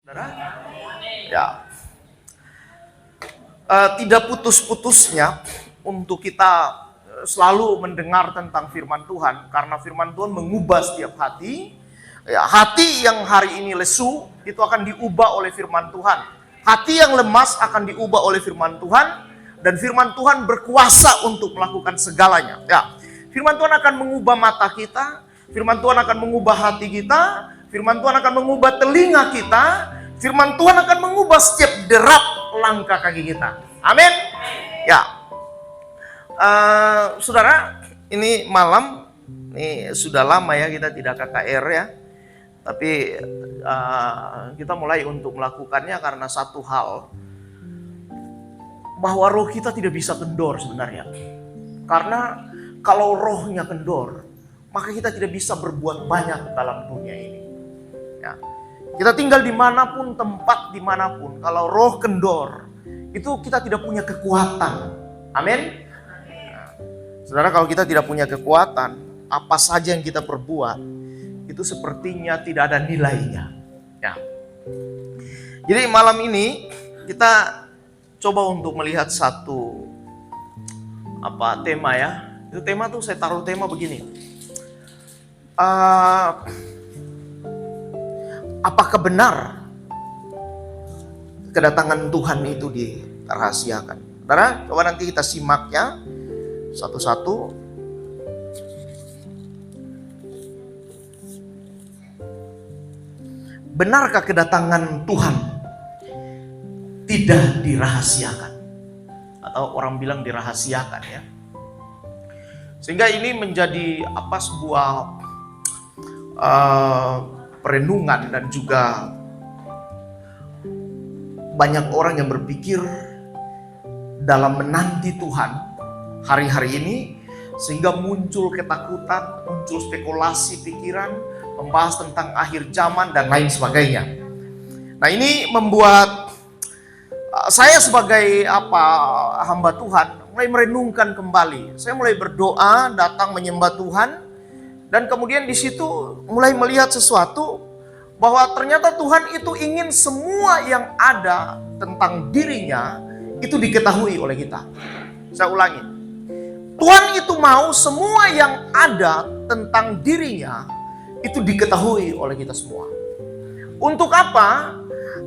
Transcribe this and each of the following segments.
Saudara, ya, tidak putus-putusnya untuk kita selalu mendengar tentang firman Tuhan, karena firman Tuhan mengubah setiap hati. Ya, hati yang hari ini lesu itu akan diubah oleh firman Tuhan. Hati yang lemas akan diubah oleh firman Tuhan, dan firman Tuhan berkuasa untuk melakukan segalanya. Ya, firman Tuhan akan mengubah mata kita, firman Tuhan akan mengubah hati kita, firman Tuhan akan mengubah telinga kita, firman Tuhan akan mengubah setiap derap langkah kaki kita. Amin. Ya, saudara, ini malam, ini sudah lama ya kita tidak KKR ya. Tapi kita mulai untuk melakukannya karena satu hal, bahwa roh kita tidak bisa kendor sebenarnya. Karena kalau rohnya kendor, maka kita tidak bisa berbuat banyak dalam dunia ini. Ya. Kita tinggal dimanapun, tempat dimanapun, kalau roh kendor, itu kita tidak punya kekuatan. Amin. Nah, saudara, kalau kita tidak punya kekuatan, apa saja yang kita perbuat, itu sepertinya tidak ada nilainya. Ya. Jadi malam ini kita coba untuk melihat satu tema ya. Itu tema tuh saya taruh tema begini. Apakah benar kedatangan Tuhan itu dirahasiakan? Saudara, coba nanti kita simak ya satu-satu. Benarkah kedatangan Tuhan tidak dirahasiakan? Atau orang bilang dirahasiakan ya. Sehingga ini menjadi sebuah perenungan, dan juga banyak orang yang berpikir dalam menanti Tuhan hari-hari ini, sehingga muncul ketakutan, muncul spekulasi pikiran, membahas tentang akhir zaman dan lain sebagainya. Nah, ini membuat saya sebagai hamba Tuhan mulai merenungkan kembali. Saya mulai berdoa, datang menyembah Tuhan, dan kemudian di situ mulai melihat sesuatu, bahwa ternyata Tuhan itu ingin semua yang ada tentang dirinya itu diketahui oleh kita. Saya ulangi, Tuhan itu mau semua yang ada tentang dirinya itu diketahui oleh kita semua. Untuk apa?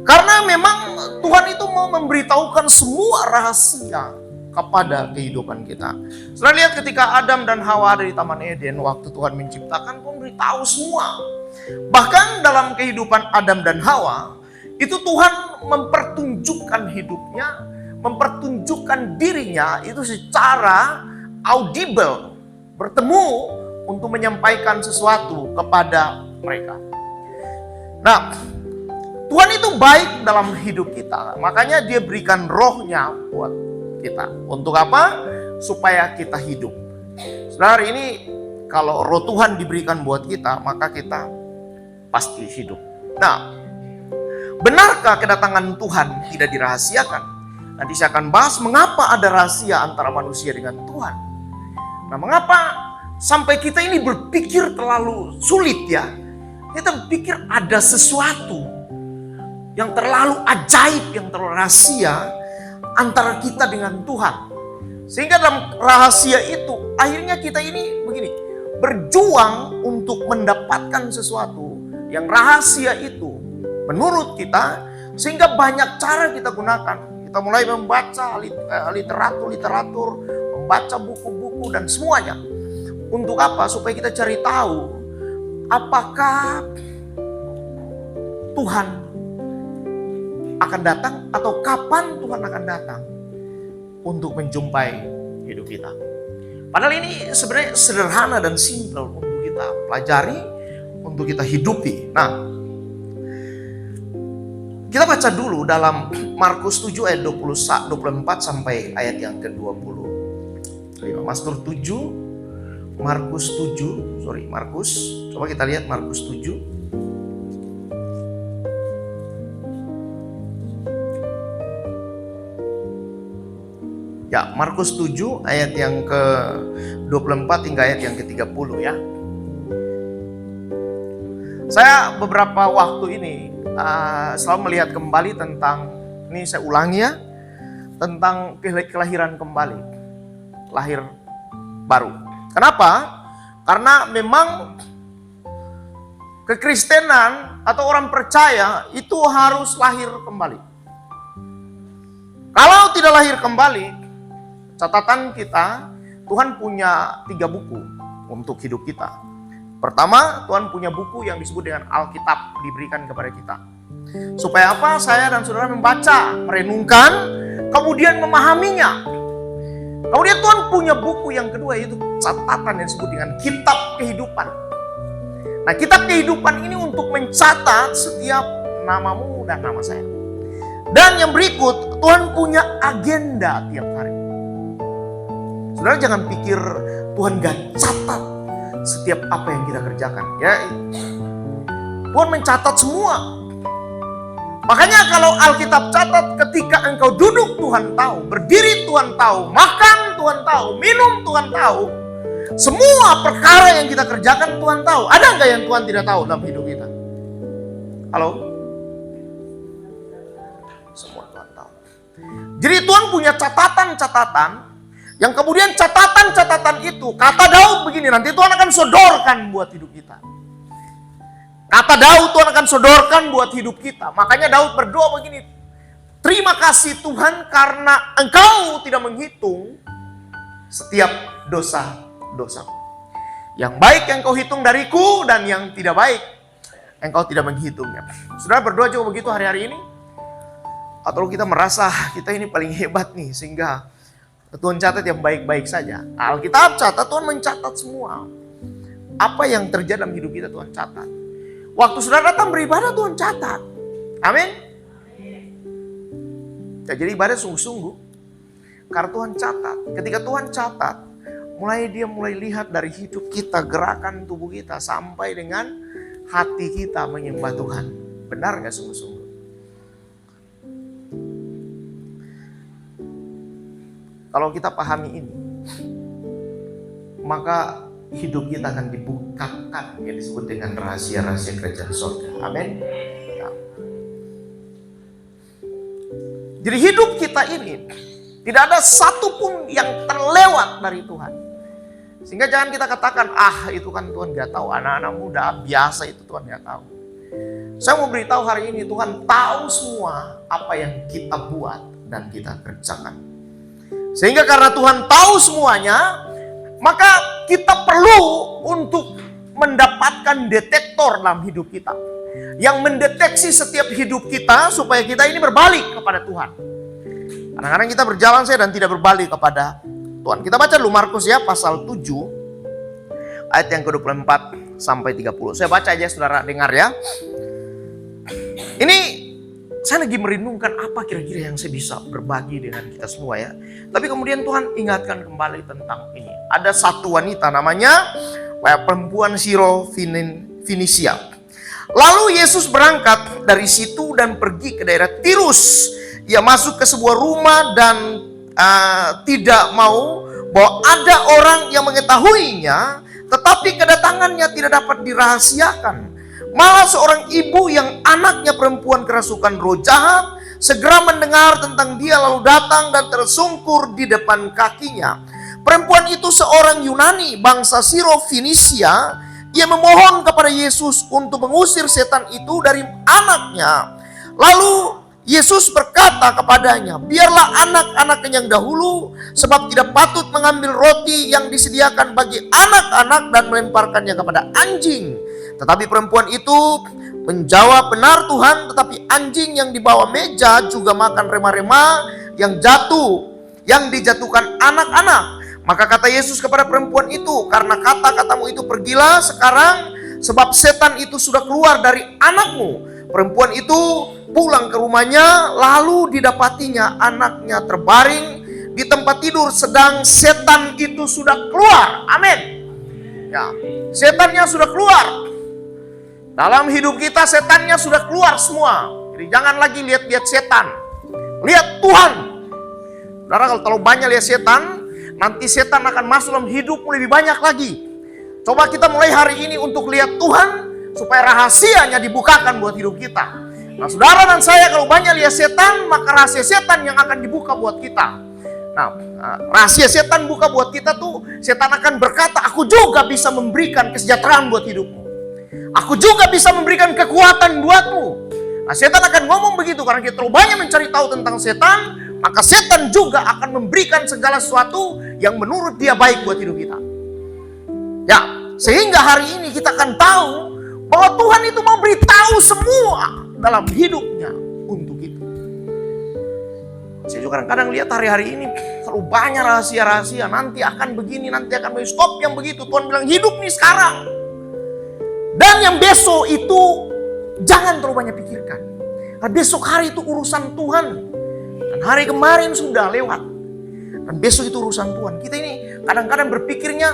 Karena memang Tuhan itu mau memberitahukan semua rahasia kepada kehidupan kita. Setelah lihat ketika Adam dan Hawa ada di Taman Eden, waktu Tuhan menciptakan, Tuhan beritahu semua. Bahkan dalam kehidupan Adam dan Hawa, itu Tuhan mempertunjukkan hidupnya, mempertunjukkan dirinya itu secara audible, bertemu untuk menyampaikan sesuatu kepada mereka. Nah, Tuhan itu baik dalam hidup kita, makanya Dia berikan rohnya buat kita. Untuk apa? Supaya kita hidup. Saudara, ini kalau roh Tuhan diberikan buat kita, maka kita pasti hidup. Nah, benarkah kedatangan Tuhan tidak dirahasiakan? Nanti saya akan bahas mengapa ada rahasia antara manusia dengan Tuhan. Nah, mengapa sampai kita ini berpikir terlalu sulit ya? Kita berpikir ada sesuatu yang terlalu ajaib, yang terlalu rahasia antara kita dengan Tuhan. Sehingga dalam rahasia itu akhirnya kita ini begini, berjuang untuk mendapatkan sesuatu yang rahasia itu menurut kita, sehingga banyak cara kita gunakan. Kita mulai membaca literatur, membaca buku-buku dan semuanya. Untuk apa? Supaya kita cari tahu apakah Tuhan akan datang, atau kapan Tuhan akan datang untuk menjumpai hidup kita. Padahal ini sebenarnya sederhana dan simpel untuk kita pelajari, untuk kita hidupi. Nah, kita baca dulu dalam Markus 7 ayat 24 sampai ayat yang ke-25. Markus 7, coba kita lihat Markus 7. Ya, Markus 7 ayat yang ke-24 hingga ayat yang ke-30 ya. Saya beberapa waktu ini selalu melihat kembali tentang, ini saya ulangi ya, tentang kelahiran kembali, lahir baru. Kenapa? Karena memang kekristenan atau orang percaya itu harus lahir kembali. Kalau tidak lahir kembali, catatan kita, Tuhan punya 3 buku untuk hidup kita. Pertama, Tuhan punya buku yang disebut dengan Alkitab diberikan kepada kita. Supaya apa? Saya dan saudara membaca, merenungkan, kemudian memahaminya. Kemudian Tuhan punya buku yang kedua, yaitu catatan yang disebut dengan Kitab Kehidupan. Nah, Kitab Kehidupan ini untuk mencatat setiap namamu dan nama saya. Dan yang berikut, Tuhan punya agenda tiap hari. Saudara jangan pikir Tuhan gak catat setiap apa yang kita kerjakan. Ya, Tuhan mencatat semua. Makanya kalau Alkitab catat, ketika engkau duduk Tuhan tahu, berdiri Tuhan tahu, makan Tuhan tahu, minum Tuhan tahu. Semua perkara yang kita kerjakan Tuhan tahu. Ada nggak yang Tuhan tidak tahu dalam hidup kita? Halo? Semua Tuhan tahu. Jadi Tuhan punya catatan-catatan, yang kemudian catatan-catatan itu, kata Daud begini, nanti Tuhan akan sodorkan buat hidup kita. Kata Daud Tuhan akan sodorkan buat hidup kita. Makanya Daud berdoa begini, terima kasih Tuhan karena Engkau tidak menghitung setiap dosa-dosa. Yang baik yang Kau hitung dariku, dan yang tidak baik Engkau tidak menghitungnya. Saudara berdoa juga begitu hari-hari ini? Atau kita merasa kita ini paling hebat nih, sehingga Tuhan catat yang baik-baik saja. Alkitab catat, Tuhan mencatat semua. Apa yang terjadi dalam hidup kita Tuhan catat. Waktu saudara datang beribadah Tuhan catat. Amin. Ya, jadi ibadah sungguh-sungguh. Karena Tuhan catat. Ketika Tuhan catat, Dia mulai lihat dari hidup kita, gerakan tubuh kita, sampai dengan hati kita menyembah Tuhan. Benar gak sungguh-sungguh? Kalau kita pahami ini, maka hidup kita akan dibukakan yang disebut dengan rahasia-rahasia kerajaan surga. Amin. Ya. Jadi hidup kita ini tidak ada satupun yang terlewat dari Tuhan. Sehingga jangan kita katakan, itu kan Tuhan gak tahu, anak-anak muda biasa itu Tuhan gak tahu. Saya mau beritahu hari ini, Tuhan tahu semua apa yang kita buat dan kita kerjakan. Sehingga karena Tuhan tahu semuanya, maka kita perlu untuk mendapatkan detektor dalam hidup kita. Yang mendeteksi setiap hidup kita supaya kita ini berbalik kepada Tuhan. Kadang-kadang kita berjalan dan tidak berbalik kepada Tuhan. Kita baca dulu Markus ya, pasal 7, ayat yang ke-24 sampai 30. Saya baca aja, saudara dengar ya. Ini saya lagi merenungkan apa kira-kira yang saya bisa berbagi dengan kita semua ya. Tapi kemudian Tuhan ingatkan kembali tentang ini. Ada satu wanita namanya perempuan Siro-Finisia. Lalu Yesus berangkat dari situ dan pergi ke daerah Tirus. Ia masuk ke sebuah rumah dan tidak mau bahwa ada orang yang mengetahuinya, tetapi kedatangannya tidak dapat dirahasiakan. Malah seorang ibu yang anaknya perempuan kerasukan roh jahat segera mendengar tentang dia, lalu datang dan tersungkur di depan kakinya. Perempuan itu seorang Yunani bangsa Siro-Finisia. Ia memohon kepada Yesus untuk mengusir setan itu dari anaknya. Lalu Yesus berkata kepadanya, biarlah anak-anaknya yang dahulu, sebab tidak patut mengambil roti yang disediakan bagi anak-anak dan melemparkannya kepada anjing. Tetapi perempuan itu menjawab, benar Tuhan, tetapi anjing yang di bawah meja juga makan rema-rema yang dijatuhkan anak-anak. Maka kata Yesus kepada perempuan itu, karena kata-katamu itu pergilah sekarang, sebab setan itu sudah keluar dari anakmu. Perempuan itu pulang ke rumahnya, lalu didapatinya anaknya terbaring di tempat tidur, sedang setan itu sudah keluar. Amin. Ya, setannya sudah keluar. Dalam hidup kita setannya sudah keluar semua. Jadi jangan lagi lihat-lihat setan. Lihat Tuhan. Saudara, kalau terlalu banyak lihat setan, nanti setan akan masuk dalam hidupmu lebih banyak lagi. Coba kita mulai hari ini untuk lihat Tuhan, supaya rahasianya dibukakan buat hidup kita. Nah, saudara dan saya kalau banyak lihat setan, maka rahasia setan yang akan dibuka buat kita. Nah, rahasia setan buka buat kita tuh, setan akan berkata, aku juga bisa memberikan kesejahteraan buat hidupmu. Aku juga bisa memberikan kekuatan buatmu. Nah, setan akan ngomong begitu karena kita terlalu banyak mencari tahu tentang setan, maka setan juga akan memberikan segala sesuatu yang menurut dia baik buat hidup kita. Ya, sehingga hari ini kita akan tahu bahwa Tuhan itu mau beritahu semua dalam hidupnya untuk kita. Saya juga kadang-kadang lihat hari-hari ini terlalu banyak rahasia-rahasia. Nanti akan begini, nanti akan begini. Stop yang begitu. Tuhan bilang hidup nih sekarang. Dan yang besok itu jangan terlalu banyak pikirkan. Karena besok hari itu urusan Tuhan. Dan hari kemarin sudah lewat. Dan besok itu urusan Tuhan. Kita ini kadang-kadang berpikirnya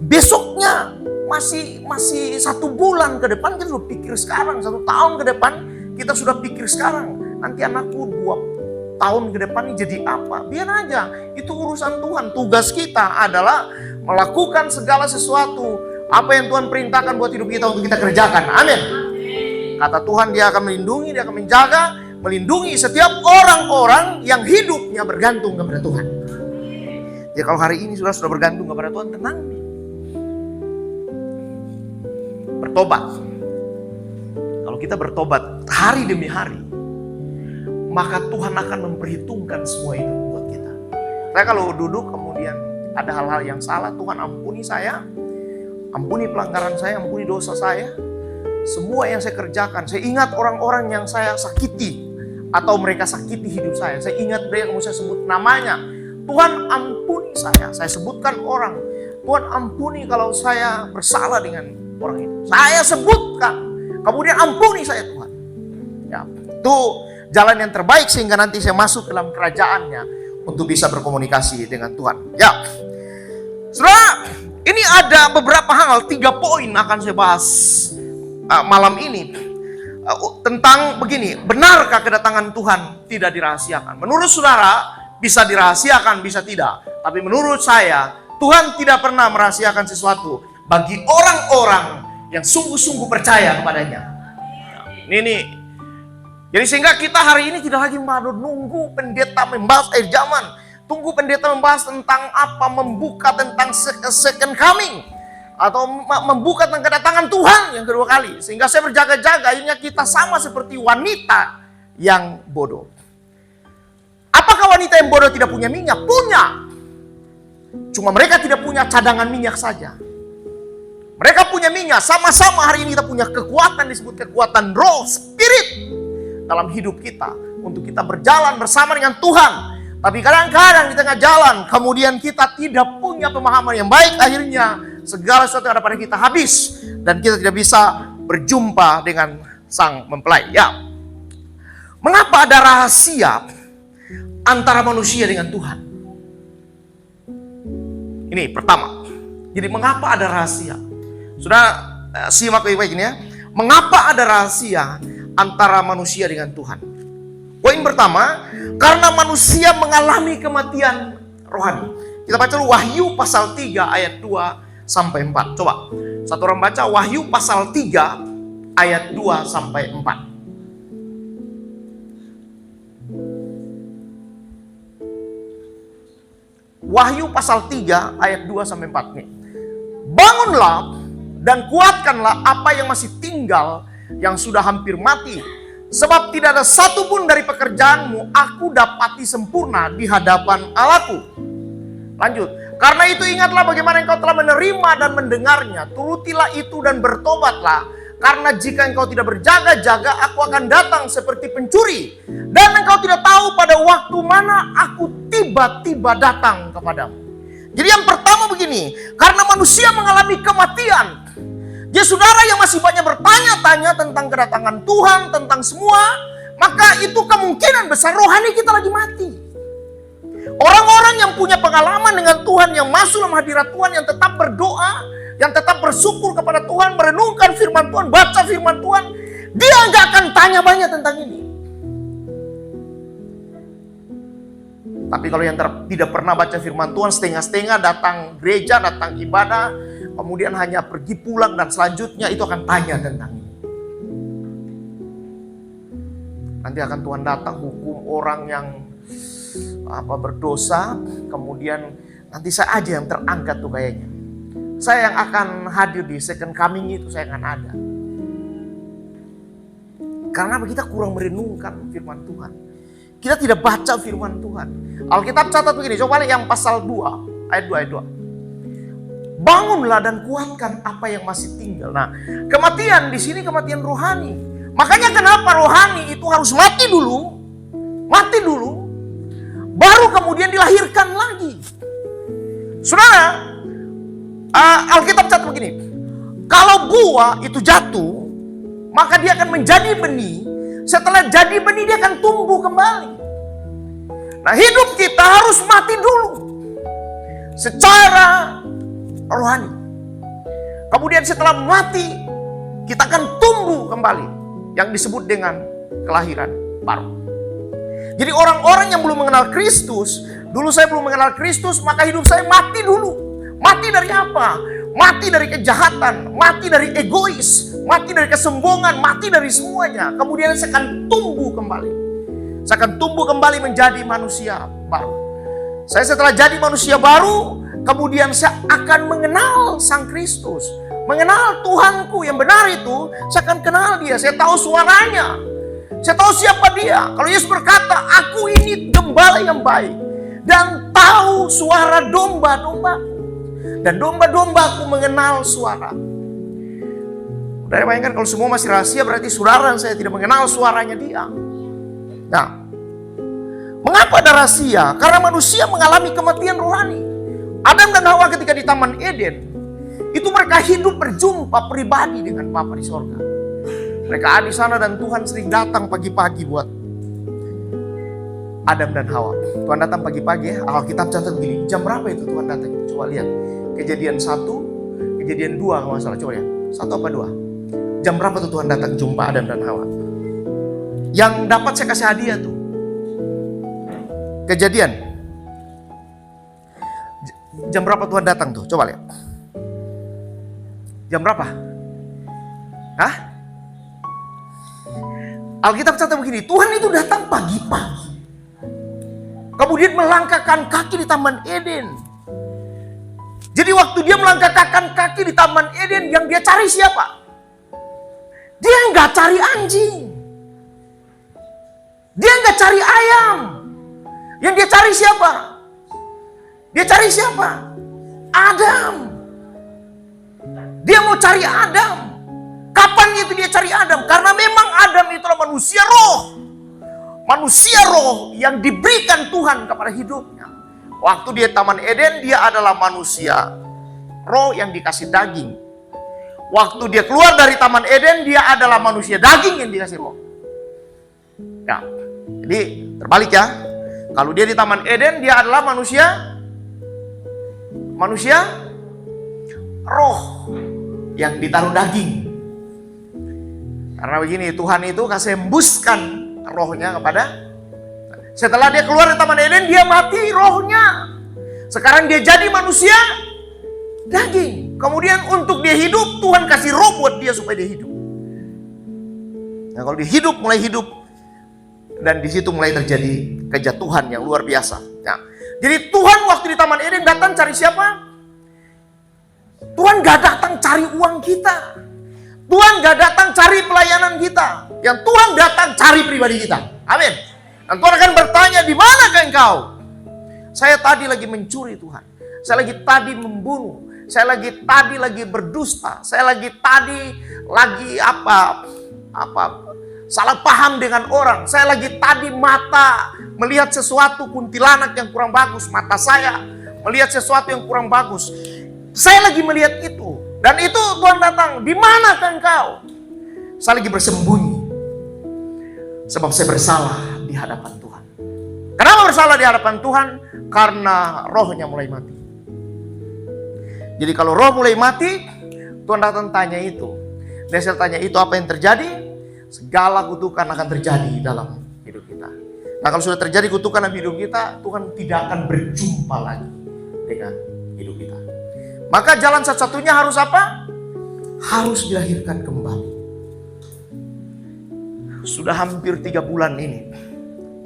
besoknya masih 1 bulan ke depan kita sudah pikir sekarang. 1 tahun ke depan kita sudah pikir sekarang. Nanti anakku 2 tahun ke depan ini jadi apa? Biar aja. Itu urusan Tuhan. Tugas kita adalah melakukan segala sesuatu. Apa yang Tuhan perintahkan buat hidup kita untuk kita kerjakan. Amin. Kata Tuhan, dia akan melindungi, dia akan menjaga, melindungi setiap orang-orang yang hidupnya bergantung kepada Tuhan. Ya kalau hari ini sudah bergantung kepada Tuhan, tenang nih. Bertobat. Kalau kita bertobat hari demi hari, maka Tuhan akan memperhitungkan semua itu buat kita. Saya kalau duduk kemudian ada hal-hal yang salah, Tuhan ampuni saya, ampuni pelanggaran saya, ampuni dosa saya. Semua yang saya kerjakan, saya ingat orang-orang yang saya sakiti atau mereka sakiti hidup saya. Saya ingat mereka, kemudian saya sebut namanya. Tuhan ampuni saya sebutkan orang. Tuhan ampuni kalau saya bersalah dengan orang itu. Saya sebutkan, kemudian ampuni saya Tuhan. Ya, itu jalan yang terbaik sehingga nanti saya masuk dalam kerajaannya untuk bisa berkomunikasi dengan Tuhan. Ya, saudara, ini ada beberapa hal, 3 poin akan saya bahas malam ini. Tentang begini, benarkah kedatangan Tuhan tidak dirahasiakan? Menurut saudara, bisa dirahasiakan, bisa tidak. Tapi menurut saya, Tuhan tidak pernah merahasiakan sesuatu bagi orang-orang yang sungguh-sungguh percaya kepadanya. Ini. Jadi sehingga kita hari ini tidak lagi menunggu pendeta membahas akhir zaman. Tunggu pendeta membahas tentang apa, membuka tentang second coming. Atau membuka tentang kedatangan Tuhan yang kedua kali. Sehingga saya berjaga-jaga, akhirnya kita sama seperti wanita yang bodoh. Apakah wanita yang bodoh tidak punya minyak? Punya. Cuma mereka tidak punya cadangan minyak saja. Mereka punya minyak. Sama-sama hari ini kita punya kekuatan, disebut kekuatan roh, spirit dalam hidup kita. Untuk kita berjalan bersama dengan Tuhan. Tapi kadang-kadang di tengah jalan, kemudian kita tidak punya pemahaman yang baik. Akhirnya segala sesuatu yang ada pada kita habis. Dan kita tidak bisa berjumpa dengan sang mempelai. Ya. Mengapa ada rahasia antara manusia dengan Tuhan? Ini pertama. Jadi mengapa ada rahasia? Sudah simak baik-baik ini ya. Mengapa ada rahasia antara manusia dengan Tuhan? Poin pertama, karena manusia mengalami kematian rohani. Kita baca dulu Wahyu pasal 3 ayat 2 sampai 4. Coba, satu orang baca Wahyu pasal 3 ayat 2 sampai 4. Wahyu pasal 3 ayat 2 sampai 4 nih. Bangunlah dan kuatkanlah apa yang masih tinggal yang sudah hampir mati. Sebab tidak ada satupun dari pekerjaanmu aku dapati sempurna di hadapan Allahku. Lanjut. Karena itu ingatlah bagaimana engkau telah menerima dan mendengarnya. Turutilah itu dan bertobatlah. Karena jika engkau tidak berjaga-jaga, aku akan datang seperti pencuri. Dan engkau tidak tahu pada waktu mana aku tiba-tiba datang kepadamu. Jadi yang pertama begini. Karena manusia mengalami kematian. Jadi saudara yang masih banyak bertanya-tanya tentang kedatangan Tuhan, tentang semua, maka itu kemungkinan besar rohani kita lagi mati. Orang-orang yang punya pengalaman dengan Tuhan, yang masuk dalam hadirat Tuhan, yang tetap berdoa, yang tetap bersyukur kepada Tuhan, merenungkan firman Tuhan, baca firman Tuhan, dia nggak akan tanya banyak tentang ini. Tapi kalau yang tidak pernah baca firman Tuhan, setengah-setengah datang gereja, datang ibadah, kemudian hanya pergi pulang dan selanjutnya itu akan tanya tentang ini. Nanti akan Tuhan datang hukum orang yang berdosa, kemudian nanti saya aja yang terangkat tuh kayaknya. Saya yang akan hadir di second coming itu, saya akan ada. Karena kita kurang merenungkan firman Tuhan. Kita tidak baca firman Tuhan. Alkitab catat begini, coba lihat yang pasal 2, ayat 2, ayat 2. Bangunlah dan kuatkan apa yang masih tinggal. Nah, kematian di sini kematian rohani. Makanya kenapa rohani itu harus mati dulu. Mati dulu. Baru kemudian dilahirkan lagi. Saudara, Alkitab catat begini. Kalau buah itu jatuh, maka dia akan menjadi benih. Setelah jadi benih dia akan tumbuh kembali. Nah, hidup kita harus mati dulu. Secara rohani. Kemudian setelah mati, kita akan tumbuh kembali. Yang disebut dengan kelahiran baru. Jadi orang-orang yang belum mengenal Kristus, dulu saya belum mengenal Kristus, maka hidup saya mati dulu. Mati dari apa? Mati dari kejahatan, mati dari egois, mati dari kesombongan, mati dari semuanya. Kemudian saya akan tumbuh kembali. Saya akan tumbuh kembali menjadi manusia baru. Saya setelah jadi manusia baru, kemudian saya akan mengenal Sang Kristus. Mengenal Tuhanku yang benar itu, saya akan kenal dia. Saya tahu suaranya. Saya tahu siapa dia. Kalau Yesus berkata, aku ini gembala yang baik. Dan tahu suara domba-dombaku. Dan domba-dombaku mengenal suara. Udah bayangkan kalau semua masih rahasia, berarti saudara saya tidak mengenal suaranya dia. Nah, mengapa ada rahasia? Karena manusia mengalami kematian rohani. Adam dan Hawa ketika di Taman Eden, itu mereka hidup berjumpa pribadi dengan Bapa di sorga. Mereka ada di sana dan Tuhan sering datang pagi-pagi buat Adam dan Hawa. Tuhan datang pagi-pagi ya. Alkitab catat begini. Jam berapa itu Tuhan datang? Coba lihat. Kejadian 1, kejadian 2 kalau nggak salah. Coba lihat. 1 apa 2? Jam berapa tuh Tuhan datang jumpa Adam dan Hawa? Yang dapat saya kasih hadiah tuh. Kejadian. Jam berapa Tuhan datang tuh? Coba lihat. Jam berapa? Hah? Alkitab catat begini, Tuhan itu datang pagi-pagi. Kemudian melangkahkan kaki di Taman Eden. Jadi waktu dia melangkahkan kaki di Taman Eden, yang dia cari siapa? Dia nggak cari anjing. Dia nggak cari ayam. Yang dia cari siapa? Dia cari siapa? Adam. Dia mau cari Adam. Kapan itu dia cari Adam? Karena memang Adam itulah manusia roh. Manusia roh yang diberikan Tuhan kepada hidupnya. Waktu dia Taman Eden, dia adalah manusia roh yang dikasih daging. Waktu dia keluar dari Taman Eden, dia adalah manusia daging yang dikasih roh. Ya, jadi terbalik ya. Kalau dia di Taman Eden, dia adalah manusia roh yang ditaruh daging. Karena begini, Tuhan itu kasih embuskan rohnya kepada. Setelah dia keluar dari Taman Eden, dia mati rohnya. Sekarang dia jadi manusia daging. Kemudian untuk dia hidup, Tuhan kasih roh buat dia supaya dia hidup. Nah, kalau dia hidup, mulai hidup. Dan di situ mulai terjadi kejatuhan yang luar biasa. Nah, jadi Tuhan waktu di Taman Eden datang cari siapa? Tuhan gak datang cari uang kita. Tuhan gak datang cari pelayanan kita. Yang Tuhan datang cari pribadi kita. Amin. Dan Tuhan akan bertanya, di manakah engkau? Saya tadi lagi mencuri Tuhan. Saya lagi tadi membunuh. Saya lagi tadi berdusta. Saya lagi salah paham dengan orang. Saya lagi tadi mata melihat sesuatu kuntilanak yang kurang bagus. Mata saya melihat sesuatu yang kurang bagus. Saya lagi melihat itu. Dan itu Tuhan datang, di manakah engkau? Saya lagi bersembunyi. Sebab saya bersalah di hadapan Tuhan. Kenapa bersalah di hadapan Tuhan? Karena rohnya mulai mati. Jadi kalau roh mulai mati, Tuhan datang tanya itu. Dan saya tanya itu apa yang terjadi? Segala kutukan akan terjadi dalam hidup kita. Nah, kalau sudah terjadi kutukan dalam hidup kita, Tuhan tidak akan berjumpa lagi dengan hidup kita. Maka jalan satu-satunya harus apa? Harus dilahirkan kembali. Sudah hampir 3 bulan ini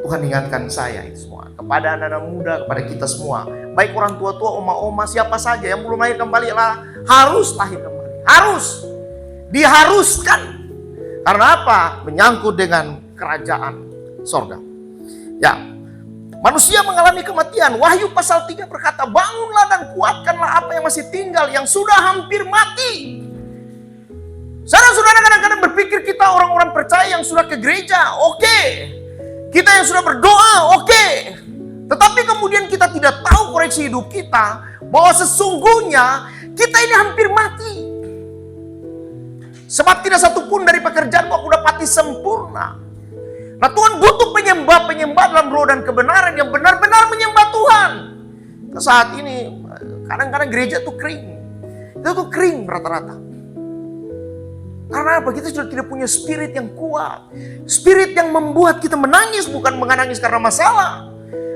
Tuhan ingatkan saya itu semua, kepada anak-anak muda, kepada kita semua, baik orang tua-tua, oma-oma, siapa saja yang belum lahir kembali harus lahir kembali. Harus. Diharuskan. Karena apa? Menyangkut dengan kerajaan sorga. Ya, manusia mengalami kematian. Wahyu pasal 3 berkata, bangunlah dan kuatkanlah apa yang masih tinggal, yang sudah hampir mati. Saudara-saudara kadang-kadang berpikir kita orang-orang percaya yang sudah ke gereja, oke. Kita yang sudah berdoa, oke. Tetapi kemudian kita tidak tahu koreksi hidup kita, bahwa sesungguhnya kita ini hampir mati. Sebab tidak satu pun dari pekerjaanmu aku dapati sempurna. Nah, Tuhan butuh penyembah-penyembah dalam roh dan kebenaran yang benar-benar menyembah Tuhan. Nah, saat ini kadang-kadang gereja tuh kering. Itu tuh kering rata-rata. Karena apa? Kita sudah tidak punya spirit yang kuat. Spirit yang membuat kita menangis, bukan menangis karena masalah.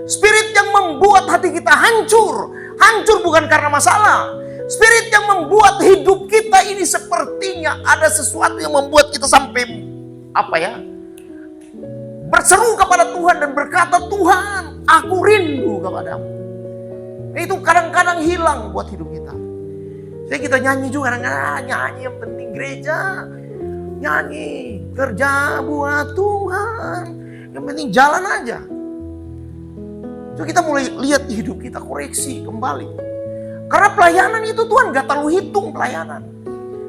Spirit yang membuat hati kita hancur. Hancur bukan karena masalah. Spirit yang membuat hidup kita ini sepertinya ada sesuatu yang membuat kita sampai berseru kepada Tuhan dan berkata, Tuhan, aku rindu kepadamu. Itu kadang-kadang hilang buat hidup kita. Jadi kita nyanyi juga, kadang-kadang nyanyi yang penting gereja. Nyanyi, kerja buat Tuhan. Yang penting jalan aja. Jadi kita mulai lihat hidup kita, koreksi kembali. Karena pelayanan itu Tuhan gak terlalu hitung pelayanan.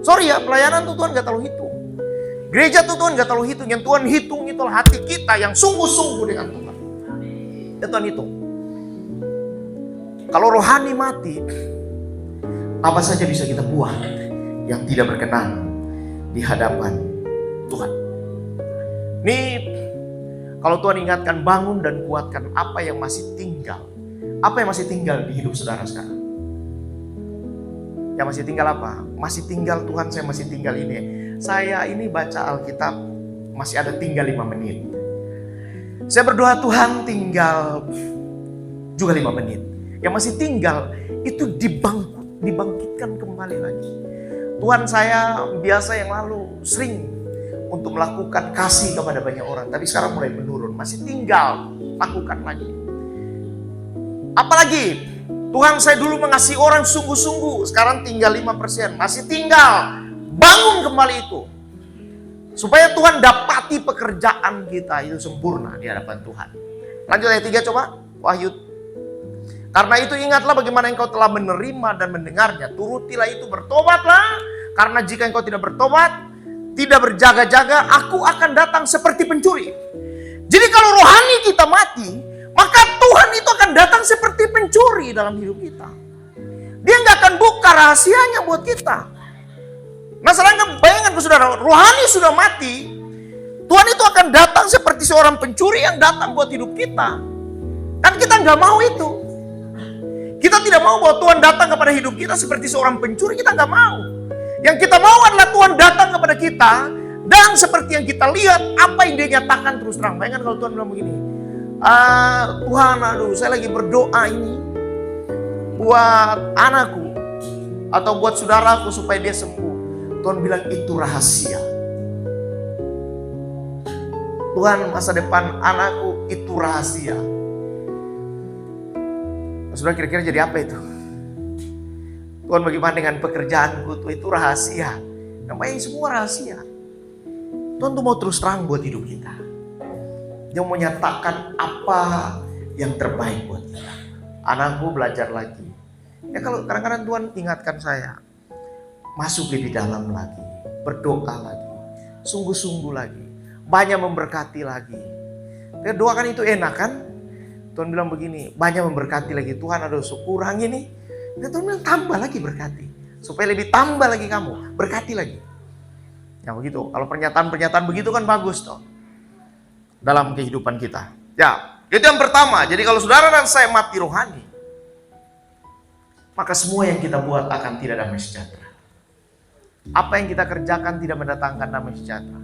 Sorry ya, pelayanan itu Tuhan gak terlalu hitung. Gereja itu Tuhan gak terlalu hitung. Yang Tuhan hitung itulah hati kita yang sungguh-sungguh dengan Tuhan. Ya Tuhan hitung. Kalau rohani mati, apa saja bisa kita buat yang tidak berkenan di hadapan Tuhan. Nih, kalau Tuhan ingatkan, bangun dan kuatkan apa yang masih tinggal. Apa yang masih tinggal di hidup saudara sekarang? Yang masih tinggal apa? Masih tinggal, Tuhan saya masih tinggal ini. Saya ini baca Alkitab masih ada tinggal 5 menit. Saya berdoa, Tuhan tinggal juga 5 menit. Yang masih tinggal itu dibangkitkan kembali lagi. Tuhan, saya biasa yang lalu sering untuk melakukan kasih kepada banyak orang, tapi sekarang mulai menurun. Masih tinggal, lakukan lagi. Apalagi Tuhan, saya dulu mengasihi orang sungguh-sungguh, sekarang tinggal 5%. Masih tinggal, bangun kembali itu. Supaya Tuhan dapati pekerjaan kita itu sempurna di hadapan Tuhan. Lanjut ayat 3 coba, Wahyu. Karena itu ingatlah bagaimana engkau telah menerima dan mendengarnya. Turutilah itu, bertobatlah. Karena jika engkau tidak bertobat, tidak berjaga-jaga, aku akan datang seperti pencuri. Jadi kalau rohani kita mati, maka Tuhan itu akan datang seperti pencuri dalam hidup kita. Dia nggak akan buka rahasianya buat kita. Masalahnya bayangkan saudara, rohani sudah mati, Tuhan itu akan datang seperti seorang pencuri yang datang buat hidup kita. Kan kita nggak mau itu. Kita tidak mau bahwa Tuhan datang kepada hidup kita seperti seorang pencuri, kita nggak mau. Yang kita mau adalah Tuhan datang kepada kita, dan seperti yang kita lihat, apa yang dia nyatakan terus terang. Bayangkan kalau Tuhan bilang begini, Tuhan, aduh saya lagi berdoa ini buat anakku, atau buat saudaraku supaya dia sembuh. Tuhan bilang itu rahasia. Tuhan, masa depan anakku itu rahasia. Saudara kira-kira jadi apa itu? Tuhan, bagaimana dengan pekerjaanku itu rahasia. Namanya semua rahasia. Tuhan tuh mau terus terang buat hidup kita. Dia mau menyatakan apa yang terbaik buat kita. Anakku belajar lagi. Ya kalau kadang-kadang Tuhan ingatkan saya, masuk lebih dalam lagi, berdoa lagi, sungguh-sungguh lagi, banyak memberkati lagi. Ya, doakan itu enak kan? Tuhan bilang begini, banyak memberkati lagi. Tuhan, ada kurang ini. Dan Tuhan bilang tambah lagi berkati. Supaya lebih tambah lagi kamu, berkati lagi. Ya begitu, kalau pernyataan-pernyataan begitu kan bagus toh. Dalam kehidupan kita. Ya, itu yang pertama. Jadi kalau saudara dan saya mati rohani, maka semua yang kita buat akan tidak damai sejahtera. Apa yang kita kerjakan tidak mendatangkan damai sejahtera.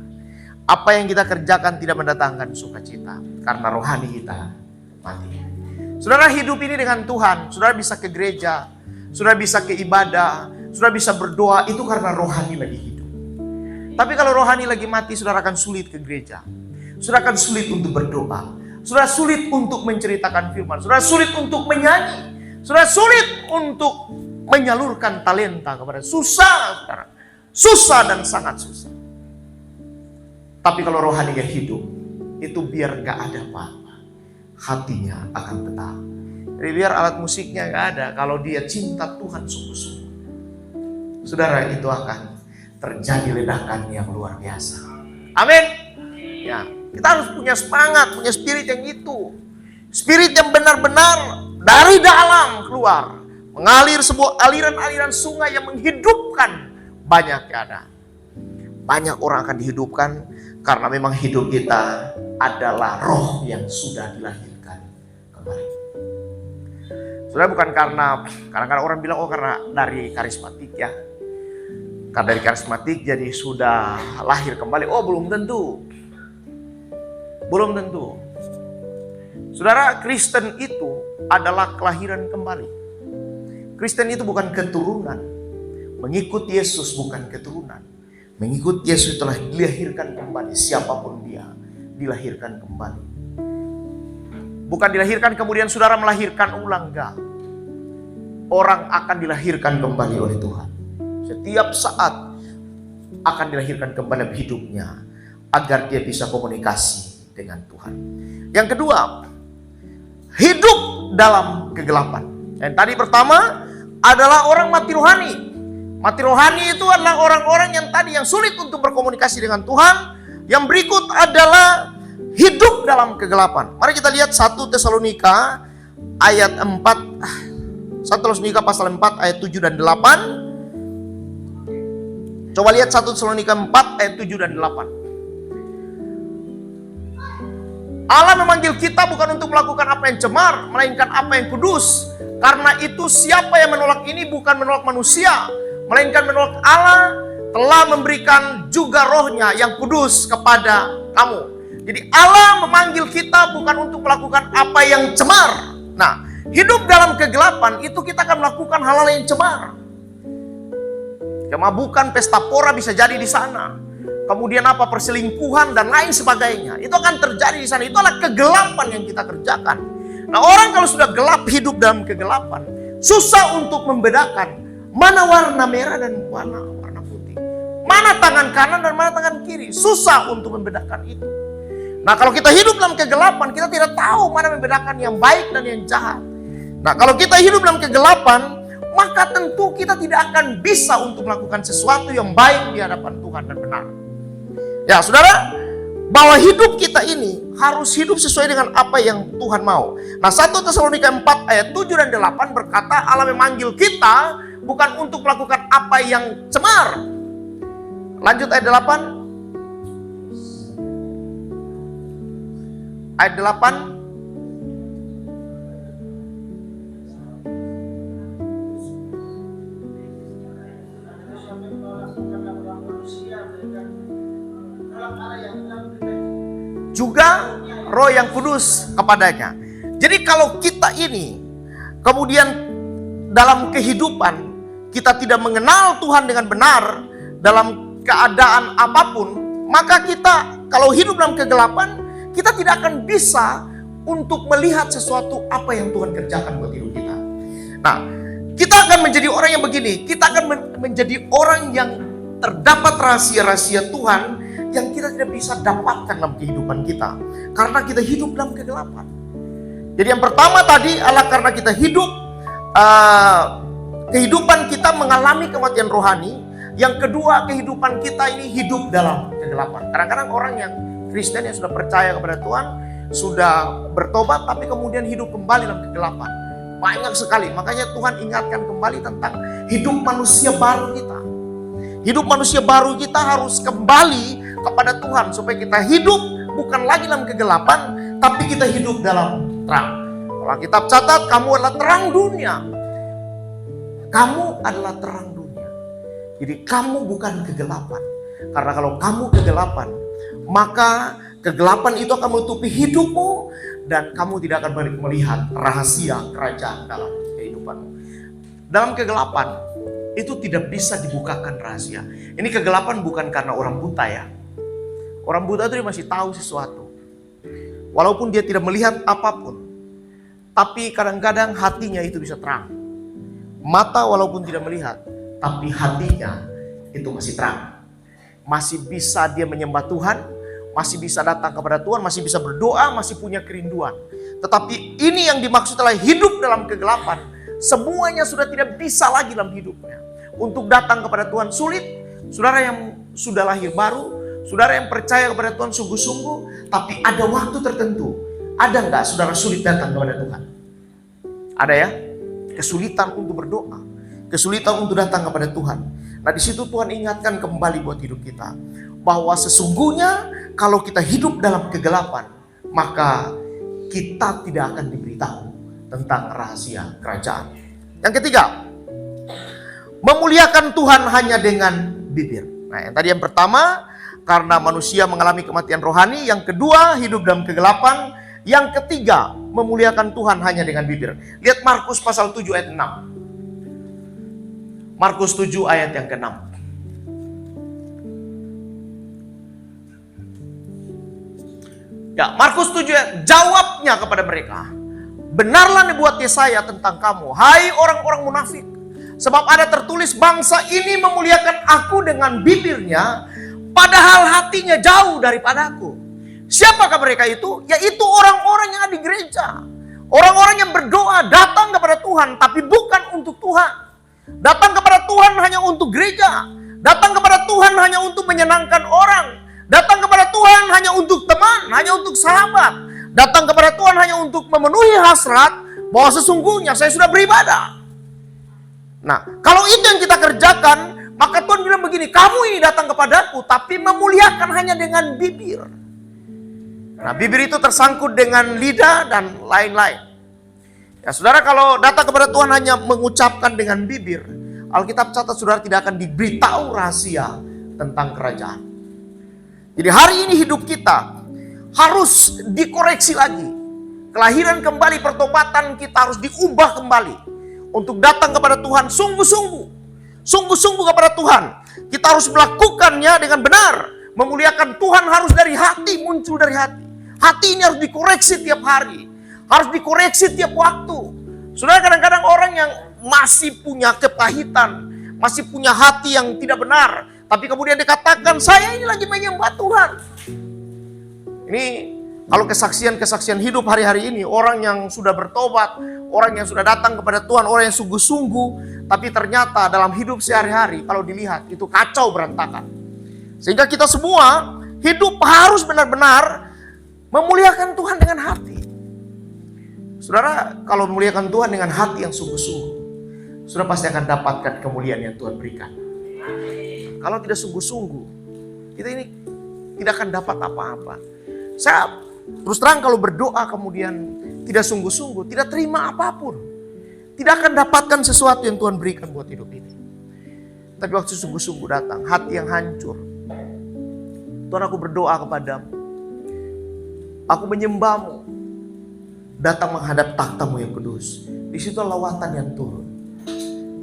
Apa yang kita kerjakan tidak mendatangkan sukacita. Karena rohani kita mati. Saudara hidup ini dengan Tuhan, saudara bisa ke gereja, sudah bisa ke ibadah, sudah bisa berdoa, itu karena rohani lagi hidup. Tapi kalau rohani lagi mati, saudara akan sulit ke gereja. Saudara akan sulit untuk berdoa. Saudara sulit untuk menceritakan firman. Saudara sulit untuk menyanyi. Saudara sulit untuk menyalurkan talenta kepada. Susah, saudara. Susah dan sangat susah. Tapi kalau rohaninya hidup, itu biar gak ada apa-apa, hatinya akan tetap. Jadi biar alat musiknya gak ada, kalau dia cinta Tuhan sungguh-sungguh, saudara, itu akan terjadi ledakan yang luar biasa. Amin. Ya, kita harus punya semangat, punya spirit yang itu. Spirit yang benar-benar dari dalam keluar, mengalir sebuah aliran-aliran sungai yang menghidupkan banyak keadaan. Banyak orang akan dihidupkan karena memang hidup kita adalah roh yang sudah dilahirkan kembali. Sudah, bukan karena kadang-kadang orang bilang, oh karena dari karismatik ya. Karena dari karismatik jadi sudah lahir kembali. Oh, belum tentu. Belum tentu. Saudara, Kristen itu adalah kelahiran kembali. Kristen itu bukan keturunan. Mengikut Yesus bukan keturunan. Mengikut Yesus telah dilahirkan kembali. Siapapun dia, dilahirkan kembali. Bukan dilahirkan kemudian saudara melahirkan ulang, enggak. Orang akan dilahirkan kembali oleh Tuhan. Setiap saat akan dilahirkan kembali hidupnya, agar dia bisa komunikasi dengan Tuhan. Yang kedua, hidup dalam kegelapan. Yang tadi pertama adalah orang mati rohani. Mati rohani itu adalah orang-orang yang tadi yang sulit untuk berkomunikasi dengan Tuhan. Yang berikut adalah hidup dalam kegelapan. Mari kita lihat 1 Tesalonika ayat 4. 1 Tesalonika pasal 4 ayat 7 dan 8. Coba lihat 1 Tesalonika 4 ayat 7 dan 8. Allah memanggil kita bukan untuk melakukan apa yang cemar, melainkan apa yang kudus. Karena itu siapa yang menolak ini bukan menolak manusia, melainkan menolak Allah, telah memberikan juga rohnya yang kudus kepada kamu. Jadi Allah memanggil kita bukan untuk melakukan apa yang cemar. Nah, hidup dalam kegelapan itu kita akan melakukan hal-hal yang cemar. Kemabukan, pesta pora bisa jadi di sana. Kemudian apa, perselingkuhan dan lain sebagainya. Itu akan terjadi di sana. Itu adalah kegelapan yang kita kerjakan. Nah, orang kalau sudah gelap, hidup dalam kegelapan, susah untuk membedakan mana warna merah dan warna putih. Mana tangan kanan dan mana tangan kiri. Susah untuk membedakan itu. Nah, kalau kita hidup dalam kegelapan, kita tidak tahu mana membedakan yang baik dan yang jahat. Nah, kalau kita hidup dalam kegelapan, maka tentu kita tidak akan bisa untuk melakukan sesuatu yang baik di hadapan Tuhan dan benar. Ya, saudara, bahwa hidup kita ini harus hidup sesuai dengan apa yang Tuhan mau. Nah, 1 Tesalonika 4 ayat 7 dan 8 berkata, Allah memanggil kita bukan untuk melakukan apa yang cemar. Lanjut ayat 8. Ayat 8. Juga roh yang kudus kepadanya. Jadi kalau kita ini kemudian dalam kehidupan kita tidak mengenal Tuhan dengan benar dalam keadaan apapun, maka kita kalau hidup dalam kegelapan, kita tidak akan bisa untuk melihat sesuatu apa yang Tuhan kerjakan buat hidup kita. Nah, kita akan menjadi orang yang begini, kita akan menjadi orang yang terdapat rahasia-rahasia Tuhan yang kita tidak bisa dapatkan dalam kehidupan kita karena kita hidup dalam kegelapan. Jadi yang pertama tadi adalah karena kita hidup kehidupan kita mengalami kematian rohani. Yang kedua, kehidupan kita ini hidup dalam kegelapan. Kadang-kadang orang yang Kristen yang sudah percaya kepada Tuhan, sudah bertobat tapi kemudian hidup kembali dalam kegelapan. Banyak sekali. Makanya Tuhan ingatkan kembali tentang hidup manusia baru kita. Hidup manusia baru kita harus kembali kepada Tuhan supaya kita hidup bukan lagi dalam kegelapan, tapi kita hidup dalam terang. Kalau Kitab catat, kamu adalah terang dunia. Kamu adalah terang dunia. Jadi kamu bukan kegelapan. Karena kalau kamu kegelapan, maka kegelapan itu akan menutupi hidupmu dan kamu tidak akan melihat rahasia kerajaan dalam kehidupanmu. dalam kegelapan itu tidak bisa dibukakan rahasia. Ini kegelapan bukan karena orang buta ya. Orang buta itu dia masih tahu sesuatu. Walaupun dia tidak melihat apapun. Tapi kadang-kadang hatinya itu bisa terang. Mata walaupun tidak melihat, tapi hatinya itu masih terang. Masih bisa dia menyembah Tuhan, masih bisa datang kepada Tuhan, masih bisa berdoa, masih punya kerinduan. Tetapi ini yang dimaksud adalah hidup dalam kegelapan. Semuanya sudah tidak bisa lagi dalam hidupnya. Untuk datang kepada Tuhan sulit. Saudara yang sudah lahir baru, saudara yang percaya kepada Tuhan sungguh-sungguh, tapi ada waktu tertentu. Ada nggak saudara sulit datang kepada Tuhan? Ada ya? Kesulitan untuk berdoa, kesulitan untuk datang kepada Tuhan. Nah di situ Tuhan ingatkan kembali buat hidup kita. Bahwa sesungguhnya kalau kita hidup dalam kegelapan, maka kita tidak akan diberitahu tentang rahasia kerajaan. Yang ketiga, memuliakan Tuhan hanya dengan bibir. Nah yang tadi yang pertama, karena manusia mengalami kematian rohani. Yang kedua, hidup dalam kegelapan. Yang ketiga, memuliakan Tuhan hanya dengan bibir. Lihat Markus pasal 7 ayat 6. Markus 7 ayat yang ke-6. Ya, Markus 7 jawabnya kepada mereka. Benarlah nubuat Yesaya tentang kamu, hai orang-orang munafik. Sebab ada tertulis, bangsa ini memuliakan aku dengan bibirnya, padahal hatinya jauh daripadaku. Siapakah mereka itu? Yaitu orang-orang yang ada di gereja. Orang-orang yang berdoa datang kepada Tuhan, tapi bukan untuk Tuhan. Datang kepada Tuhan hanya untuk gereja. Datang kepada Tuhan hanya untuk menyenangkan orang. Datang kepada Tuhan hanya untuk teman, hanya untuk sahabat. Datang kepada Tuhan hanya untuk memenuhi hasrat bahwa sesungguhnya saya sudah beribadah. Nah, kalau itu yang kita kerjakan, maka Tuhan bilang begini, kamu ini datang kepadaku, tapi memuliakan hanya dengan bibir. Nah, bibir itu tersangkut dengan lidah dan lain-lain. Ya, saudara kalau datang kepada Tuhan hanya mengucapkan dengan bibir, Alkitab catat saudara tidak akan diberitahu rahasia tentang kerajaan. Jadi hari ini hidup kita harus dikoreksi lagi. Kelahiran kembali, pertobatan kita harus diubah kembali. Untuk datang kepada Tuhan sungguh-sungguh. Sungguh-sungguh kepada Tuhan. Kita harus melakukannya dengan benar. Memuliakan Tuhan harus dari hati, muncul dari hati. Hati ini harus dikoreksi tiap hari. Harus dikoreksi tiap waktu. Saudara, kadang-kadang orang yang masih punya kepahitan, masih punya hati yang tidak benar, tapi kemudian dikatakan, saya ini lagi menyembah Tuhan. Ini kalau kesaksian-kesaksian hidup hari-hari ini, orang yang sudah bertobat, orang yang sudah datang kepada Tuhan, orang yang sungguh-sungguh, tapi ternyata dalam hidup sehari-hari, kalau dilihat, itu kacau berantakan. Sehingga kita semua hidup harus benar-benar memuliakan Tuhan dengan hati. Saudara, kalau memuliakan Tuhan dengan hati yang sungguh-sungguh, saudara pasti akan dapatkan kemuliaan yang Tuhan berikan. Kalau tidak sungguh-sungguh, kita ini tidak akan dapat apa-apa. Saya terus terang kalau berdoa kemudian tidak sungguh-sungguh, tidak terima apapun, tidak akan dapatkan sesuatu yang Tuhan berikan buat hidup ini. Tapi waktu sungguh-sungguh datang, hati yang hancur, Tuhan aku berdoa kepadamu, aku menyembahmu, datang menghadap takhtamu yang kudus. Di situ lawatan yang turun.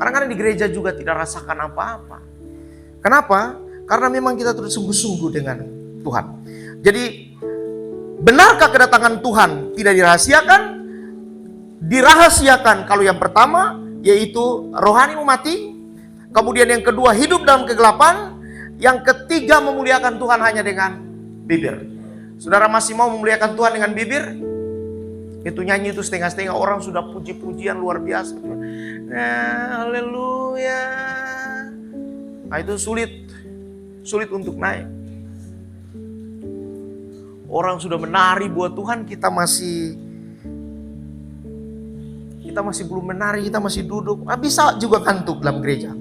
Kadang-kadang di gereja juga tidak rasakan apa-apa. Kenapa? Karena memang kita terus sungguh-sungguh dengan Tuhan. Jadi, benarkah kedatangan Tuhan tidak dirahasiakan? Dirahasiakan. Kalau yang pertama, yaitu rohani mati. Kemudian yang kedua, hidup dalam kegelapan. Yang ketiga, memuliakan Tuhan hanya dengan bibir. Saudara masih mau memuliakan Tuhan dengan bibir? Itu nyanyi itu setengah-setengah, orang sudah puji-pujian luar biasa. Haleluya. Nah itu sulit untuk naik. Orang sudah menari buat Tuhan, kita masih belum menari, kita masih duduk. Nah, bisa juga kantuk dalam gereja.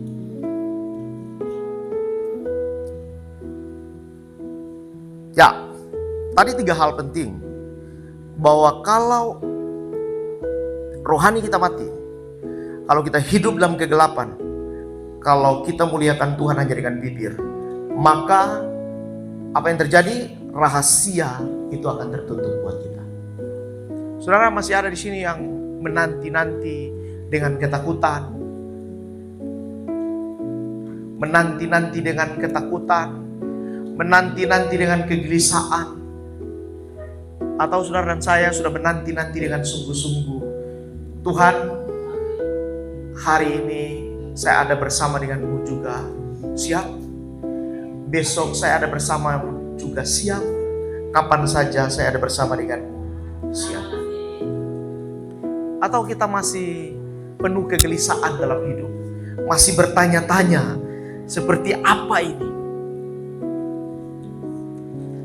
Ya, tadi 3 hal penting. Bahwa kalau rohani kita mati, kalau kita hidup dalam kegelapan, kalau kita muliakan Tuhan hanya dengan bibir, maka apa yang terjadi? Rahasia itu akan tertutup buat kita. Saudara masih ada di sini yang menanti-nanti dengan ketakutan, menanti-nanti dengan ketakutan, menanti-nanti dengan kegelisahan, atau saudara dan saya sudah menanti-nanti dengan sungguh-sungguh, Tuhan, hari ini saya ada bersama denganmu juga, siap? Besok saya ada bersamamu juga, siap? Kapan saja saya ada bersama denganmu, siap? Atau kita masih penuh kegelisahan dalam hidup, masih bertanya-tanya, seperti apa ini?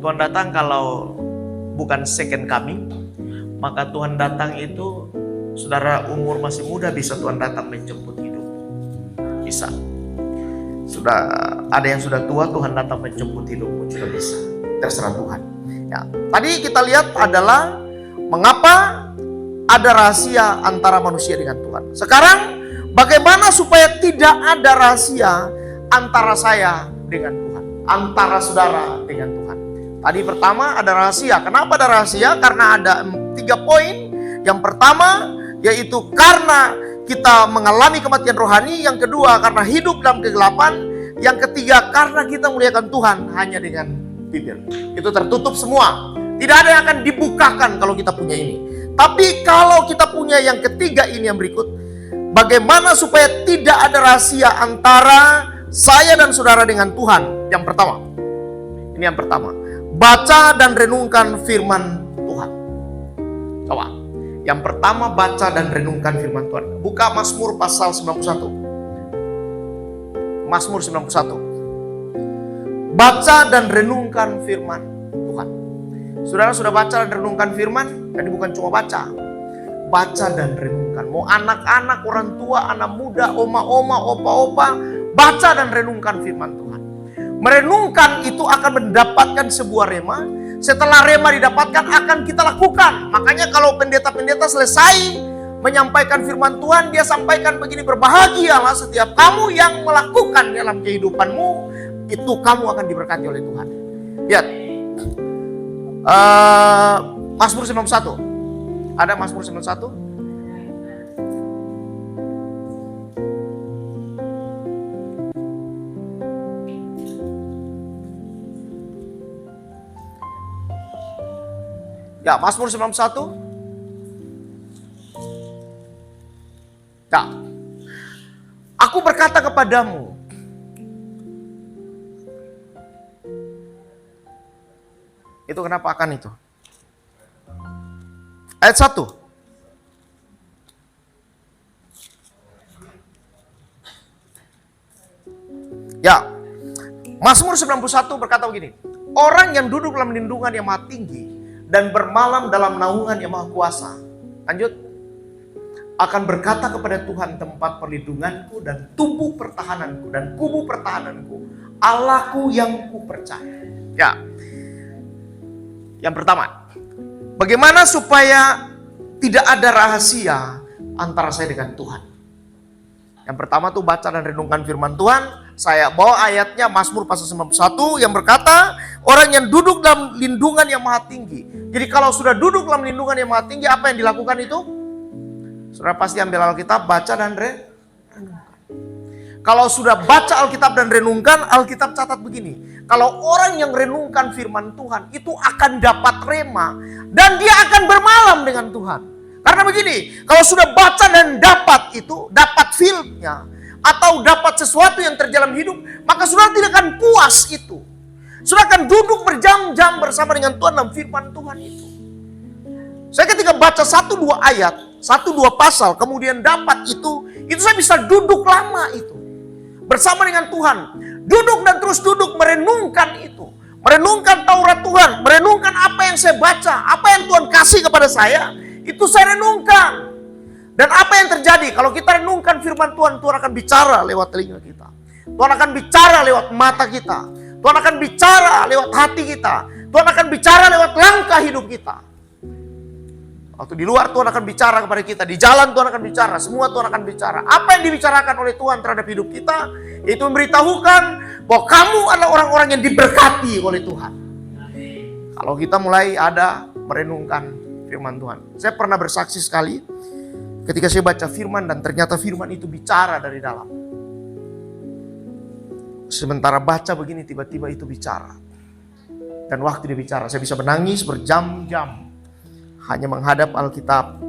Tuhan datang kalau bukan second coming, maka Tuhan datang itu, saudara umur masih muda bisa Tuhan datang menjemput hidup. Bisa. Sudah ada yang sudah tua, Tuhan datang menjemput hidupmu juga bisa. Terserah Tuhan. Ya, tadi kita lihat adalah mengapa ada rahasia antara manusia dengan Tuhan. Sekarang bagaimana supaya tidak ada rahasia antara saya dengan Tuhan, antara saudara dengan Tuhan. Tadi pertama ada rahasia. Kenapa ada rahasia? Karena ada 3 poin. Yang pertama yaitu karena kita mengalami kematian rohani. Yang kedua karena hidup dalam kegelapan. Yang ketiga karena kita muliakan Tuhan hanya dengan bibir. Itu tertutup semua. Tidak ada yang akan dibukakan kalau kita punya ini. Tapi kalau kita punya yang ketiga ini yang berikut. Bagaimana supaya tidak ada rahasia antara saya dan saudara dengan Tuhan? Yang pertama. Ini yang pertama. Baca dan renungkan firman Tuhan. Coba. Yang pertama, baca dan renungkan firman Tuhan. Buka Mazmur pasal 91. Mazmur 91. Baca dan renungkan firman Tuhan. Saudara sudah baca dan renungkan firman? Jadi bukan cuma baca. Baca dan renungkan. Mau anak-anak, orang tua, anak muda, oma-oma, opa-opa, baca dan renungkan firman Tuhan. Merenungkan itu akan mendapatkan sebuah rema. Setelah rema didapatkan akan kita lakukan. Makanya kalau pendeta-pendeta selesai menyampaikan firman Tuhan, dia sampaikan begini, berbahagialah setiap kamu yang melakukan dalam kehidupanmu, itu kamu akan diberkati oleh Tuhan. Lihat, Mazmur 91. Ada Mazmur 91? Ya, Mazmur 91. Ya. Aku berkata kepadamu. Itu kenapa akan itu? Ayat 1. Ya. Mazmur 91 berkata begini. Orang yang duduk dalam lindungan yang maha tinggi dan bermalam dalam naungan yang maha kuasa. Lanjut. Akan berkata kepada Tuhan tempat perlindunganku dan tubuh pertahananku dan kubu pertahananku, Allahku yang kupercaya. Ya. Yang pertama, bagaimana supaya tidak ada rahasia antara saya dengan Tuhan? Yang pertama tuh baca dan renungkan firman Tuhan. Saya bawa ayatnya Mazmur pasal 91 yang berkata, orang yang duduk dalam lindungan yang maha tinggi. Jadi kalau sudah duduk dalam lindungan yang maha tinggi, apa yang dilakukan itu? Saudara pasti ambil Alkitab, baca dan renungkan. Kalau sudah baca Alkitab dan renungkan, Alkitab catat begini. Kalau orang yang renungkan firman Tuhan, itu akan dapat rema. Dan dia akan bermalam dengan Tuhan. Karena begini, kalau sudah baca dan dapat itu, dapat feel-nya, atau dapat sesuatu yang terjadi dalam hidup, maka saudara tidak akan puas itu. Saudara akan duduk berjam-jam bersama dengan Tuhan dalam firman Tuhan itu. Saya ketika baca 1-2 ayat, 1-2 pasal, kemudian dapat itu saya bisa duduk lama itu. Bersama dengan Tuhan. Duduk dan terus duduk merenungkan itu. Merenungkan Taurat Tuhan, merenungkan apa yang saya baca, apa yang Tuhan kasih kepada saya, itu saya renungkan. Dan apa yang terjadi kalau kita renungkan firman Tuhan, Tuhan akan bicara lewat telinga kita. Tuhan akan bicara lewat mata kita. Tuhan akan bicara lewat hati kita. Tuhan akan bicara lewat langkah hidup kita. Waktu di luar Tuhan akan bicara kepada kita. Di jalan Tuhan akan bicara. Semua Tuhan akan bicara. Apa yang dibicarakan oleh Tuhan terhadap hidup kita, itu memberitahukan bahwa kamu adalah orang-orang yang diberkati oleh Tuhan. Kalau kita mulai ada merenungkan firman Tuhan. Saya pernah bersaksi sekali ketika saya baca firman dan ternyata firman itu bicara dari dalam. sementara baca begini tiba-tiba itu bicara. Dan waktu dia bicara, saya bisa menangis berjam-jam hanya menghadap Alkitab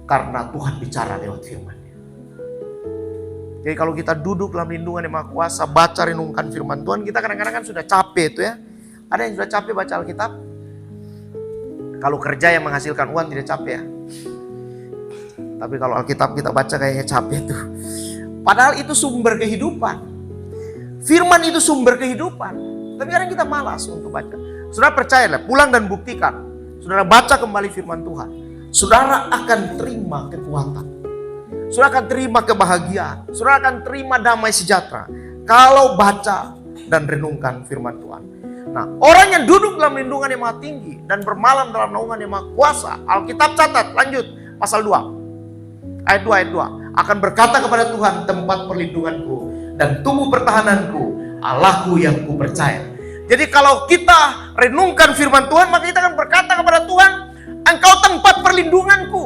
karena Tuhan bicara lewat firman-Nya. Jadi kalau kita duduk dalam lindungan Yang Maha Kuasa, baca renungkan firman Tuhan, kita kadang-kadang kan sudah capek itu ya. Ada yang sudah capek baca Alkitab? Kalau kerja yang menghasilkan uang tidak capek ya. Tapi kalau Alkitab kita baca kayaknya capek tuh. Padahal itu sumber kehidupan. Firman itu sumber kehidupan. Tapi kadang kita malas untuk baca. Saudara percayalah, pulang dan buktikan. Saudara baca kembali firman Tuhan. Saudara akan terima kekuatan. Saudara akan terima kebahagiaan. Saudara akan terima damai sejahtera. Kalau baca dan renungkan firman Tuhan. Nah, orang yang duduk dalam lindungan Yang Maha Tinggi dan bermalam dalam naungan Yang Maha Kuasa, Alkitab catat, lanjut, pasal 2. Ayat 2. Akan berkata kepada Tuhan, tempat perlindunganku dan tubuh pertahananku, Allahku yang kupercaya. Jadi kalau kita renungkan firman Tuhan, maka kita akan berkata kepada Tuhan, Engkau tempat perlindunganku.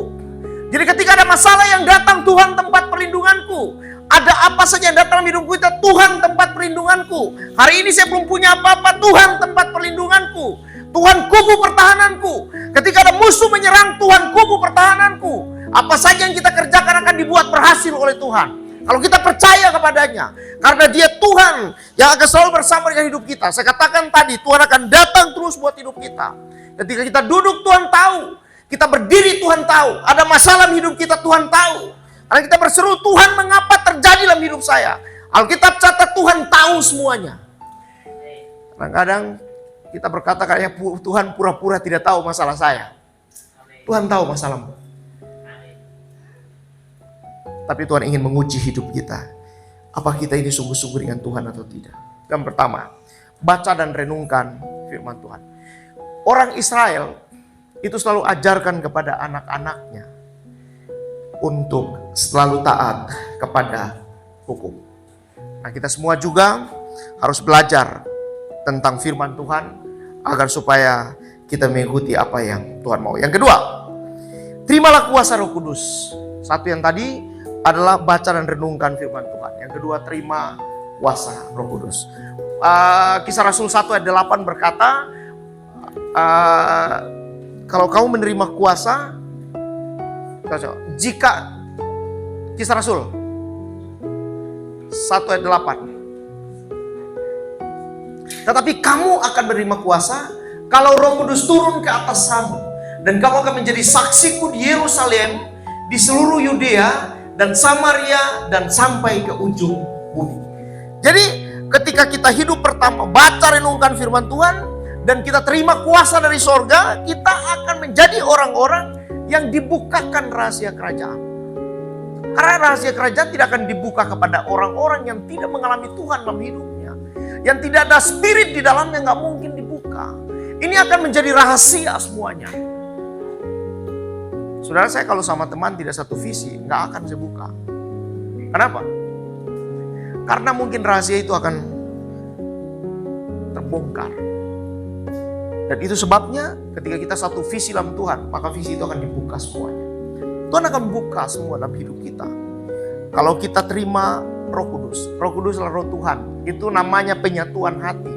Jadi ketika ada masalah yang datang, Tuhan tempat perlindunganku. Ada apa saja yang datang dalam hidup kita, Tuhan tempat perlindunganku. Hari ini saya belum punya apa-apa, Tuhan tempat perlindunganku. Tuhan kubu pertahananku. Ketika ada musuh menyerang, Tuhan kubu pertahananku. Apa saja yang kita kerjakan akan dibuat berhasil oleh Tuhan. Kalau kita percaya kepadanya, karena Dia Tuhan yang akan selalu bersama dengan hidup kita. Saya katakan tadi, Tuhan akan datang terus buat hidup kita. Ketika kita duduk, Tuhan tahu. Kita berdiri, Tuhan tahu. Ada masalah di hidup kita, Tuhan tahu. Karena kita berseru, Tuhan mengapa terjadi dalam hidup saya? Alkitab catat, Tuhan tahu semuanya. Kadang-kadang kita berkata kayak Tuhan pura-pura tidak tahu masalah saya. Tuhan tahu masalahmu. Tapi Tuhan ingin menguji hidup kita. Apa kita ini sungguh-sungguh dengan Tuhan atau tidak? Yang pertama, baca dan renungkan firman Tuhan. Orang Israel itu selalu ajarkan kepada anak-anaknya untuk selalu taat kepada hukum. Nah, kita semua juga harus belajar tentang firman Tuhan agar supaya kita mengikuti apa yang Tuhan mau. Yang kedua, terimalah kuasa Roh Kudus. Satu yang tadi adalah baca dan renungkan firman Tuhan. Yang kedua, terima kuasa Roh Kudus. Kisah Rasul 1 ayat 8 berkata, kalau kamu menerima kuasa, jika Kisah Rasul 1 ayat 8. Tetapi kamu akan menerima kuasa kalau Roh Kudus turun ke atas kamu, dan kamu akan menjadi saksiku di Yerusalem, di seluruh Yudea dan Samaria dan sampai ke ujung bumi. Jadi ketika kita hidup pertama baca renungkan firman Tuhan dan kita terima kuasa dari sorga, kita akan menjadi orang-orang yang dibukakan rahasia kerajaan. Karena rahasia kerajaan tidak akan dibuka kepada orang-orang yang tidak mengalami Tuhan dalam hidupnya, yang tidak ada spirit di dalamnya, nggak mungkin dibuka. Ini akan menjadi rahasia semuanya. Saudara, saya kalau sama teman tidak satu visi, nggak akan saya buka. Kenapa? Karena mungkin rahasia itu akan terbongkar. Dan itu sebabnya ketika kita satu visi dalam Tuhan, maka visi itu akan dibuka semuanya. Tuhan akan buka semua dalam hidup kita. Kalau kita terima Roh Kudus. Roh Kudus adalah Roh Tuhan. Itu namanya penyatuan hati.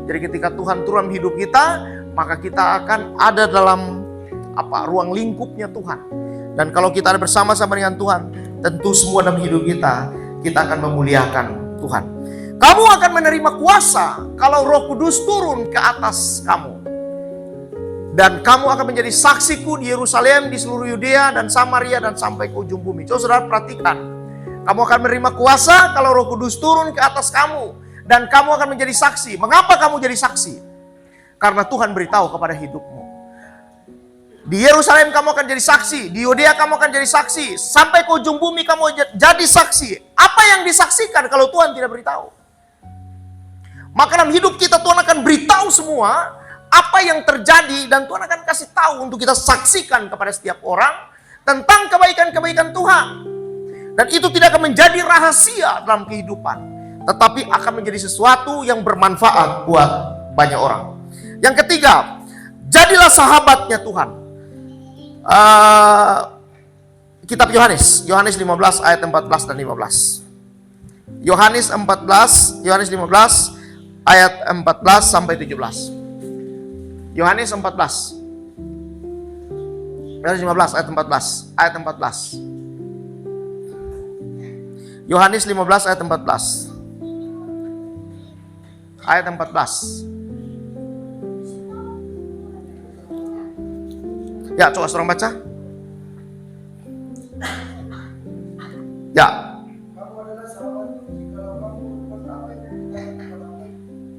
Jadi ketika Tuhan turun hidup kita, maka kita akan ada dalam ruang lingkupnya Tuhan. Dan kalau kita ada bersama-sama dengan Tuhan, tentu semua dalam hidup kita akan memuliakan Tuhan. Kamu akan menerima kuasa kalau Roh Kudus turun ke atas kamu. Dan kamu akan menjadi saksiku di Yerusalem, di seluruh Yudea dan Samaria dan sampai ke ujung bumi. Coba saudara perhatikan. Kamu akan menerima kuasa kalau Roh Kudus turun ke atas kamu. Dan kamu akan menjadi saksi. Mengapa kamu jadi saksi? Karena Tuhan beritahu kepada hidupmu. Di Yerusalem kamu akan jadi saksi, di Yudea kamu akan jadi saksi, sampai ke ujung bumi kamu jadi saksi. Apa yang disaksikan kalau Tuhan tidak beritahu? Maka dalam hidup kita Tuhan akan beritahu semua apa yang terjadi, dan Tuhan akan kasih tahu untuk kita saksikan kepada setiap orang tentang kebaikan-kebaikan Tuhan. Dan itu tidak akan menjadi rahasia dalam kehidupan, tetapi akan menjadi sesuatu yang bermanfaat buat banyak orang. Yang ketiga, jadilah sahabatnya Tuhan. Kitab Yohanes 15 ayat 14 dan 15. Yohanes 15 ayat 14 sampai 17. Yohanes 15 ayat 14. Yohanes 15 ayat 14. Ayat 14. Ya, coba seorang baca. Ya. Kamu adalah sahabatku jikalau kamu berbuat apa yang dikatakan kepadamu.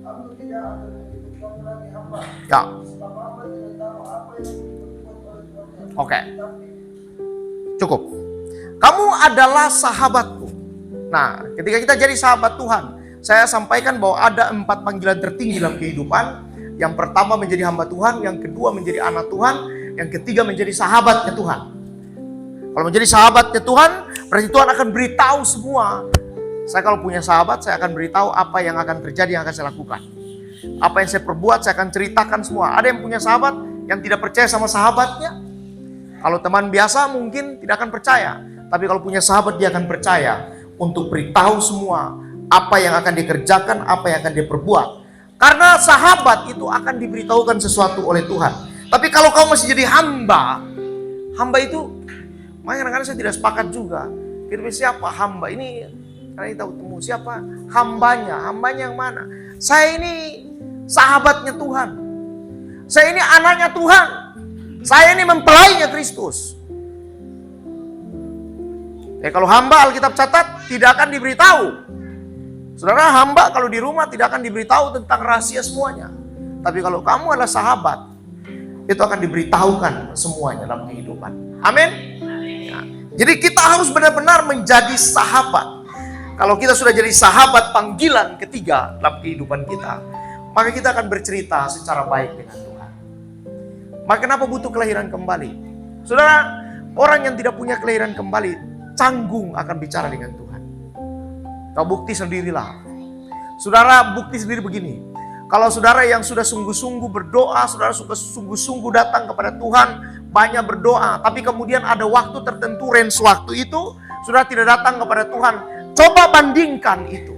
Aku tidak akan menyebut kamu lagi hamba. Ya. Sebab hamba tidak tahu apa yang diperbuat oleh tuannya. Oke. Cukup. Kamu adalah sahabatku. Nah, ketika kita jadi sahabat Tuhan, saya sampaikan bahwa ada 4 panggilan tertinggi dalam kehidupan. Yang pertama menjadi hamba Tuhan, yang kedua menjadi anak Tuhan, yang ketiga menjadi sahabatnya Tuhan. Kalau menjadi sahabatnya Tuhan, berarti Tuhan akan beritahu semua. Saya kalau punya sahabat, saya akan beritahu apa yang akan terjadi, yang akan saya lakukan. Apa yang saya perbuat, saya akan ceritakan semua. Ada yang punya sahabat yang tidak percaya sama sahabatnya. Kalau teman biasa mungkin tidak akan percaya. Tapi kalau punya sahabat, dia akan percaya untuk beritahu semua apa yang akan dikerjakan, apa yang akan dia perbuat. Karena sahabat itu akan diberitahukan sesuatu oleh Tuhan. Tapi kalau kau masih jadi hamba itu, makanya kadang-kadang saya tidak sepakat juga. Kira-kira siapa hamba ini? Karena kita ketemu siapa hambanya yang mana? Saya ini sahabatnya Tuhan. Saya ini anaknya Tuhan. Saya ini mempelainya Kristus. Kalau hamba, Alkitab catat tidak akan diberitahu. Saudara, hamba kalau di rumah tidak akan diberitahu tentang rahasia semuanya. Tapi kalau kamu adalah sahabat, itu akan diberitahukan semuanya dalam kehidupan. Amin. Ya. Jadi kita harus benar-benar menjadi sahabat. Kalau kita sudah jadi sahabat panggilan ketiga dalam kehidupan kita, maka kita akan bercerita secara baik dengan Tuhan. Maka kenapa butuh kelahiran kembali? Saudara, orang yang tidak punya kelahiran kembali canggung akan bicara dengan Tuhan. Kau bukti sendirilah. Saudara, bukti sendiri begini. Kalau saudara yang sudah sungguh-sungguh berdoa, saudara sudah sungguh-sungguh datang kepada Tuhan, banyak berdoa, tapi kemudian ada waktu tertentu, range waktu itu, saudara tidak datang kepada Tuhan. Coba bandingkan itu.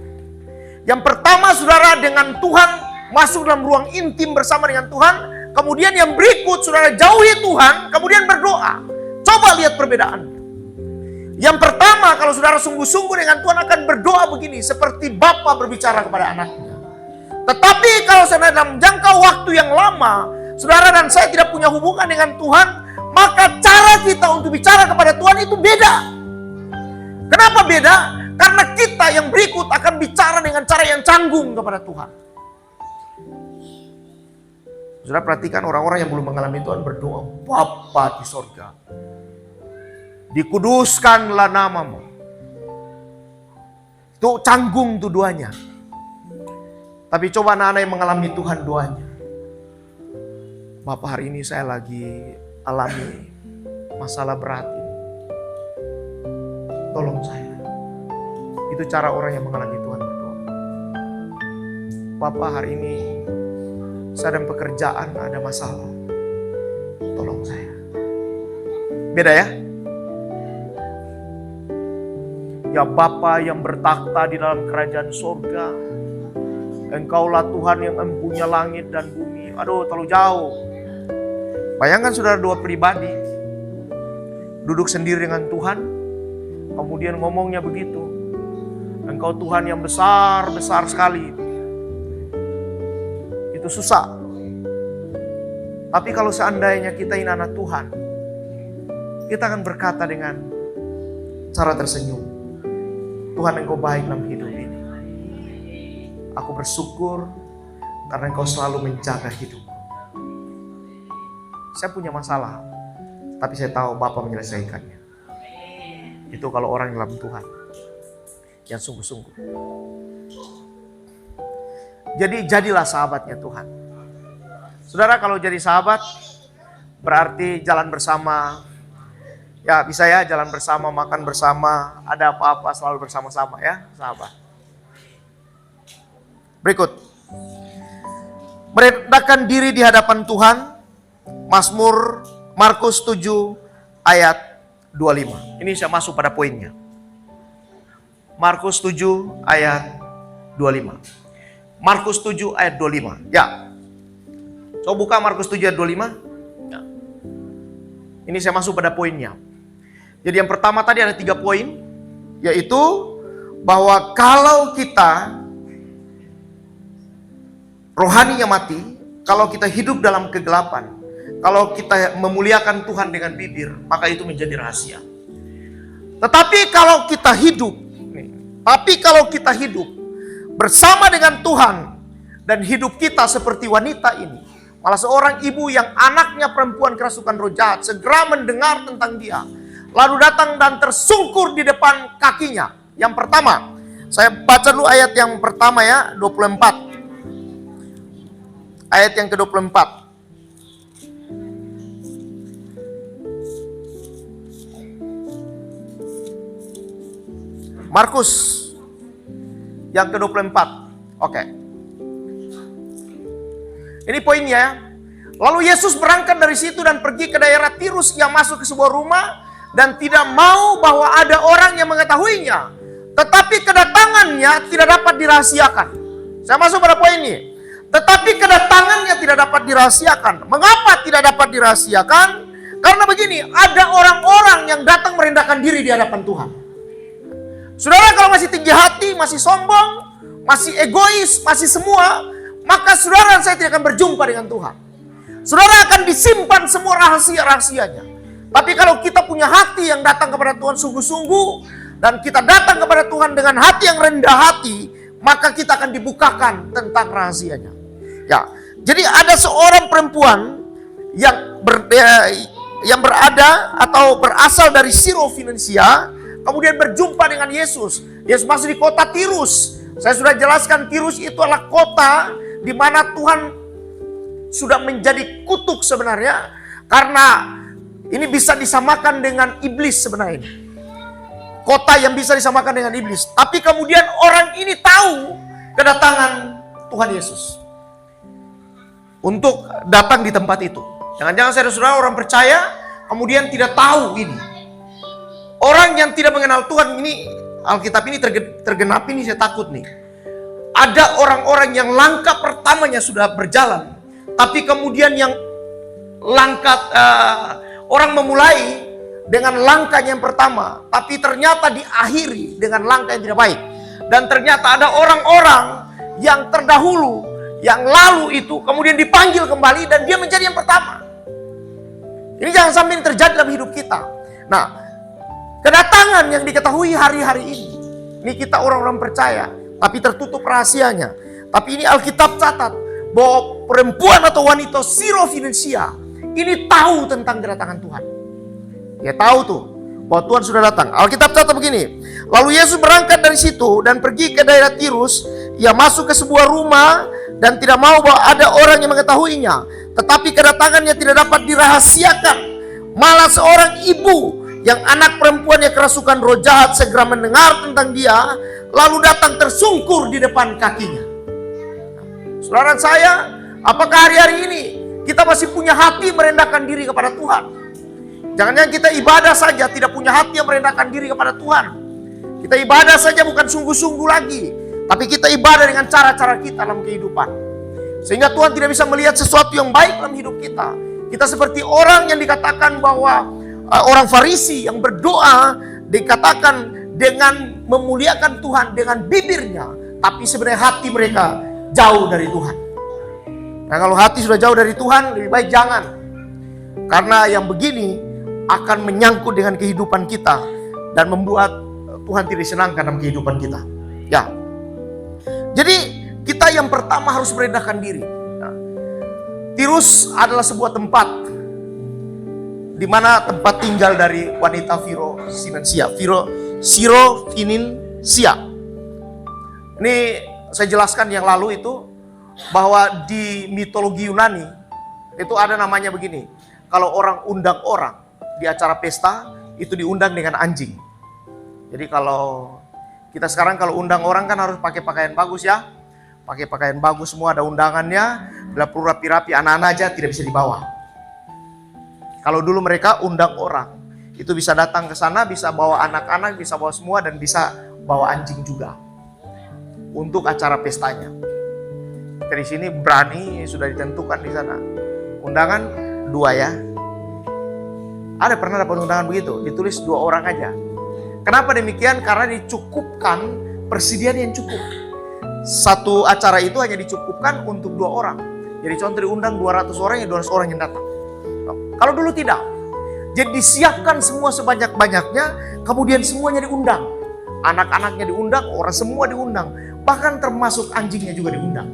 Yang pertama, saudara dengan Tuhan, masuk dalam ruang intim bersama dengan Tuhan. Kemudian yang berikut, saudara jauhi Tuhan, kemudian berdoa. Coba lihat perbedaan. Yang pertama, kalau saudara sungguh-sungguh dengan Tuhan akan berdoa begini, seperti Bapa berbicara kepada anaknya. Tetapi kalau saya dalam jangka waktu yang lama, saudara dan saya tidak punya hubungan dengan Tuhan, maka cara kita untuk bicara kepada Tuhan itu beda. Kenapa beda? Karena kita yang berikut akan bicara dengan cara yang canggung kepada Tuhan. Saudara perhatikan orang-orang yang belum mengalami Tuhan berdoa, Bapa di sorga, dikuduskanlah namamu. Itu canggung tuh doanya. Tapi coba anak-anak yang mengalami Tuhan doanya. Bapak, hari ini saya lagi alami masalah berat ini. Tolong saya. Itu cara orang yang mengalami Tuhan berdoa. Bapak, hari ini saya dalam pekerjaan ada masalah. Tolong saya. Beda ya? Ya Bapa yang bertakhta di dalam kerajaan surga, Engkaulah Tuhan yang empunya langit dan bumi. Aduh, terlalu jauh. Bayangkan saudara dua pribadi duduk sendiri dengan Tuhan, kemudian ngomongnya begitu. Engkau Tuhan yang besar, besar sekali. Itu susah. Tapi kalau seandainya kita ini anak Tuhan, kita akan berkata dengan cara tersenyum, Tuhan, Engkau baik dalam hidup ini. Aku bersyukur karena Engkau selalu menjaga hidupku. Saya punya masalah, tapi saya tahu Bapa menyelesaikannya. Itu kalau orang yang dalam Tuhan, yang sungguh-sungguh. Jadi jadilah sahabatnya Tuhan. Saudara, kalau jadi sahabat berarti jalan bersama. Ya bisa ya, jalan bersama, makan bersama, ada apa-apa selalu bersama-sama ya sahabat. Berikut, merendahkan diri di hadapan Tuhan. Mazmur Markus 7 ayat 25. Ini saya masuk pada poinnya. Markus 7 ayat 25. Markus 7 ayat 25. Ya. Coba buka Markus 7 ayat 25. Ya. Ini saya masuk pada poinnya. Jadi yang pertama tadi ada 3 poin. Yaitu bahwa kalau kita rohaninya mati, kalau kita hidup dalam kegelapan, kalau kita memuliakan Tuhan dengan bibir, maka itu menjadi rahasia. Tetapi kalau kita hidup bersama dengan Tuhan dan hidup kita seperti wanita ini, malah seorang ibu yang anaknya perempuan kerasukan roh jahat segera mendengar tentang dia, lalu datang dan tersungkur di depan kakinya. Yang pertama, saya baca dulu ayat yang pertama ya, 24. Ayat yang ke-24. Markus yang ke-24. Oke. Ini poinnya. Lalu Yesus berangkat dari situ dan pergi ke daerah Tirus. Ia masuk ke sebuah rumah dan tidak mau bahwa ada orang yang mengetahuinya. Tetapi kedatangannya tidak dapat dirahasiakan. Saya masuk pada poin ini. Tetapi kedatangannya tidak dapat dirahasiakan. Mengapa tidak dapat dirahasiakan? Karena begini, ada orang-orang yang datang merendahkan diri di hadapan Tuhan. Saudara kalau masih tinggi hati, masih sombong, masih egois, masih semua, maka saudara dan saya tidak akan berjumpa dengan Tuhan. Saudara akan disimpan semua rahasia-rahasianya. Tapi kalau kita punya hati yang datang kepada Tuhan sungguh-sungguh, dan kita datang kepada Tuhan dengan hati yang rendah hati, maka kita akan dibukakan tentang rahasianya. Ya, jadi ada seorang perempuan yang berada atau berasal dari Sirofenesia, kemudian berjumpa dengan Yesus. Yesus masuk di kota Tirus. Saya sudah jelaskan Tirus itu adalah kota di mana Tuhan sudah menjadi kutuk sebenarnya, karena ini bisa disamakan dengan iblis sebenarnya ini. Kota yang bisa disamakan dengan iblis. Tapi kemudian orang ini tahu kedatangan Tuhan Yesus untuk datang di tempat itu. Jangan-jangan saudara-saudara orang percaya kemudian tidak tahu ini. Orang yang tidak mengenal Tuhan ini, Alkitab ini tergenap ini, saya takut nih. Ada orang-orang yang langkah pertamanya sudah berjalan, tapi kemudian yang langkah orang memulai dengan langkah yang pertama, tapi ternyata diakhiri dengan langkah yang tidak baik. Dan ternyata ada orang-orang yang terdahulu, yang lalu itu kemudian dipanggil kembali dan dia menjadi yang pertama. Ini jangan sampai ini terjadi dalam hidup kita. Nah, kedatangan yang diketahui hari-hari ini kita orang-orang percaya, tapi tertutup rahasianya. Tapi ini Alkitab catat bahwa perempuan atau wanita Sirofenesia ini tahu tentang kedatangan Tuhan. Dia tahu tuh bahwa Tuhan sudah datang. Alkitab catat begini. Lalu Yesus berangkat dari situ dan pergi ke daerah Tirus. Ia masuk ke sebuah rumah dan tidak mau bahwa ada orang yang mengetahuinya. Tetapi kedatangannya tidak dapat dirahasiakan. Malah seorang ibu yang anak perempuannya kerasukan roh jahat segera mendengar tentang dia, lalu datang tersungkur di depan kakinya. Saudara saya, apakah hari-hari ini kita masih punya hati merendahkan diri kepada Tuhan? Jangan-jangan kita ibadah saja tidak punya hati yang merendahkan diri kepada Tuhan. Kita ibadah saja bukan sungguh-sungguh lagi, tapi kita ibadah dengan cara-cara kita dalam kehidupan. Sehingga Tuhan tidak bisa melihat sesuatu yang baik dalam hidup kita. Kita seperti orang yang dikatakan bahwa orang Farisi yang berdoa dikatakan dengan memuliakan Tuhan dengan bibirnya, tapi sebenarnya hati mereka jauh dari Tuhan. Nah, kalau hati sudah jauh dari Tuhan, lebih baik jangan. Karena yang begini akan menyangkut dengan kehidupan kita dan membuat Tuhan tidak senangkan dalam kehidupan kita. Ya. Jadi kita yang pertama harus merendahkan diri. Nah, Tirus adalah sebuah tempat di mana tempat tinggal dari wanita Sirofenesia. Ini saya jelaskan yang lalu itu bahwa di mitologi Yunani itu ada namanya begini. Kalau orang undang orang di acara pesta itu diundang dengan anjing. Jadi kalau kita sekarang kalau undang orang kan harus pakai pakaian bagus ya. Pakai pakaian bagus semua ada undangannya. Bila perlu rapi-rapi anak-anak aja tidak bisa dibawa. Kalau dulu mereka undang orang, itu bisa datang ke sana, bisa bawa anak-anak, bisa bawa semua dan bisa bawa anjing juga untuk acara pestanya. Dari sini berani, sudah ditentukan di sana. Undangan 2 ya. Ada pernah dapat undangan begitu, ditulis 2 orang aja. Kenapa demikian? Karena dicukupkan persediaan yang cukup. Satu acara itu hanya dicukupkan untuk 2 orang. Jadi contoh diundang 200 orang, ya 200 orang yang datang. Kalau dulu tidak. Jadi disiapkan semua sebanyak-banyaknya, kemudian semuanya diundang. Anak-anaknya diundang, orang semua diundang. Bahkan termasuk anjingnya juga diundang.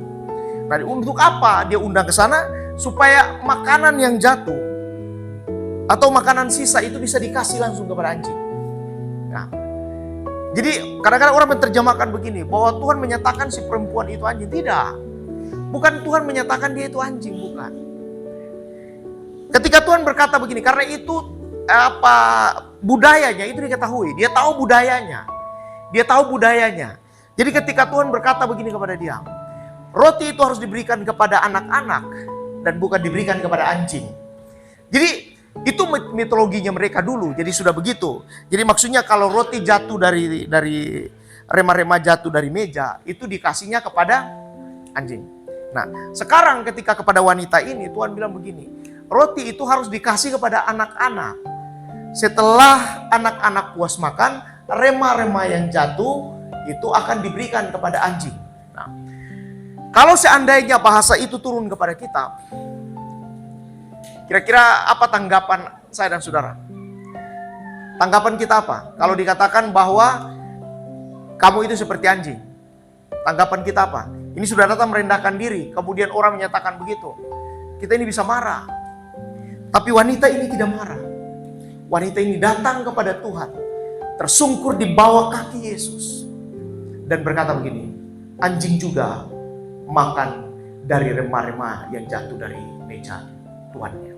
Nah, untuk apa dia undang ke sana? Supaya makanan yang jatuh atau makanan sisa itu bisa dikasih langsung kepada anjing. Nah, jadi kadang-kadang orang menerjemahkan begini, bahwa Tuhan menyatakan si perempuan itu anjing. Tidak. Bukan Tuhan menyatakan dia itu anjing, bukan. Ketika Tuhan berkata begini, karena itu budayanya itu diketahui. Dia tahu budayanya. Dia tahu budayanya. Jadi ketika Tuhan berkata begini kepada dia, roti itu harus diberikan kepada anak-anak dan bukan diberikan kepada anjing. Jadi itu mitologinya mereka dulu. Jadi sudah begitu. Jadi maksudnya kalau roti jatuh dari rema-rema jatuh dari meja, itu dikasihnya kepada anjing. Nah, sekarang ketika kepada wanita ini Tuhan bilang begini, roti itu harus dikasih kepada anak-anak. Setelah anak-anak puas makan, rema-rema yang jatuh itu akan diberikan kepada anjing. Nah, kalau seandainya bahasa itu turun kepada kita, kira-kira apa tanggapan saya dan saudara? Tanggapan kita apa? Kalau dikatakan bahwa kamu itu seperti anjing, tanggapan kita apa? Ini sudah datang merendahkan diri, kemudian orang menyatakan begitu. Kita ini bisa marah. Tapi wanita ini tidak marah. Wanita ini datang kepada Tuhan, tersungkur di bawah kaki Yesus, dan berkata begini, anjing juga makan dari rema-rema yang jatuh dari meja tuannya.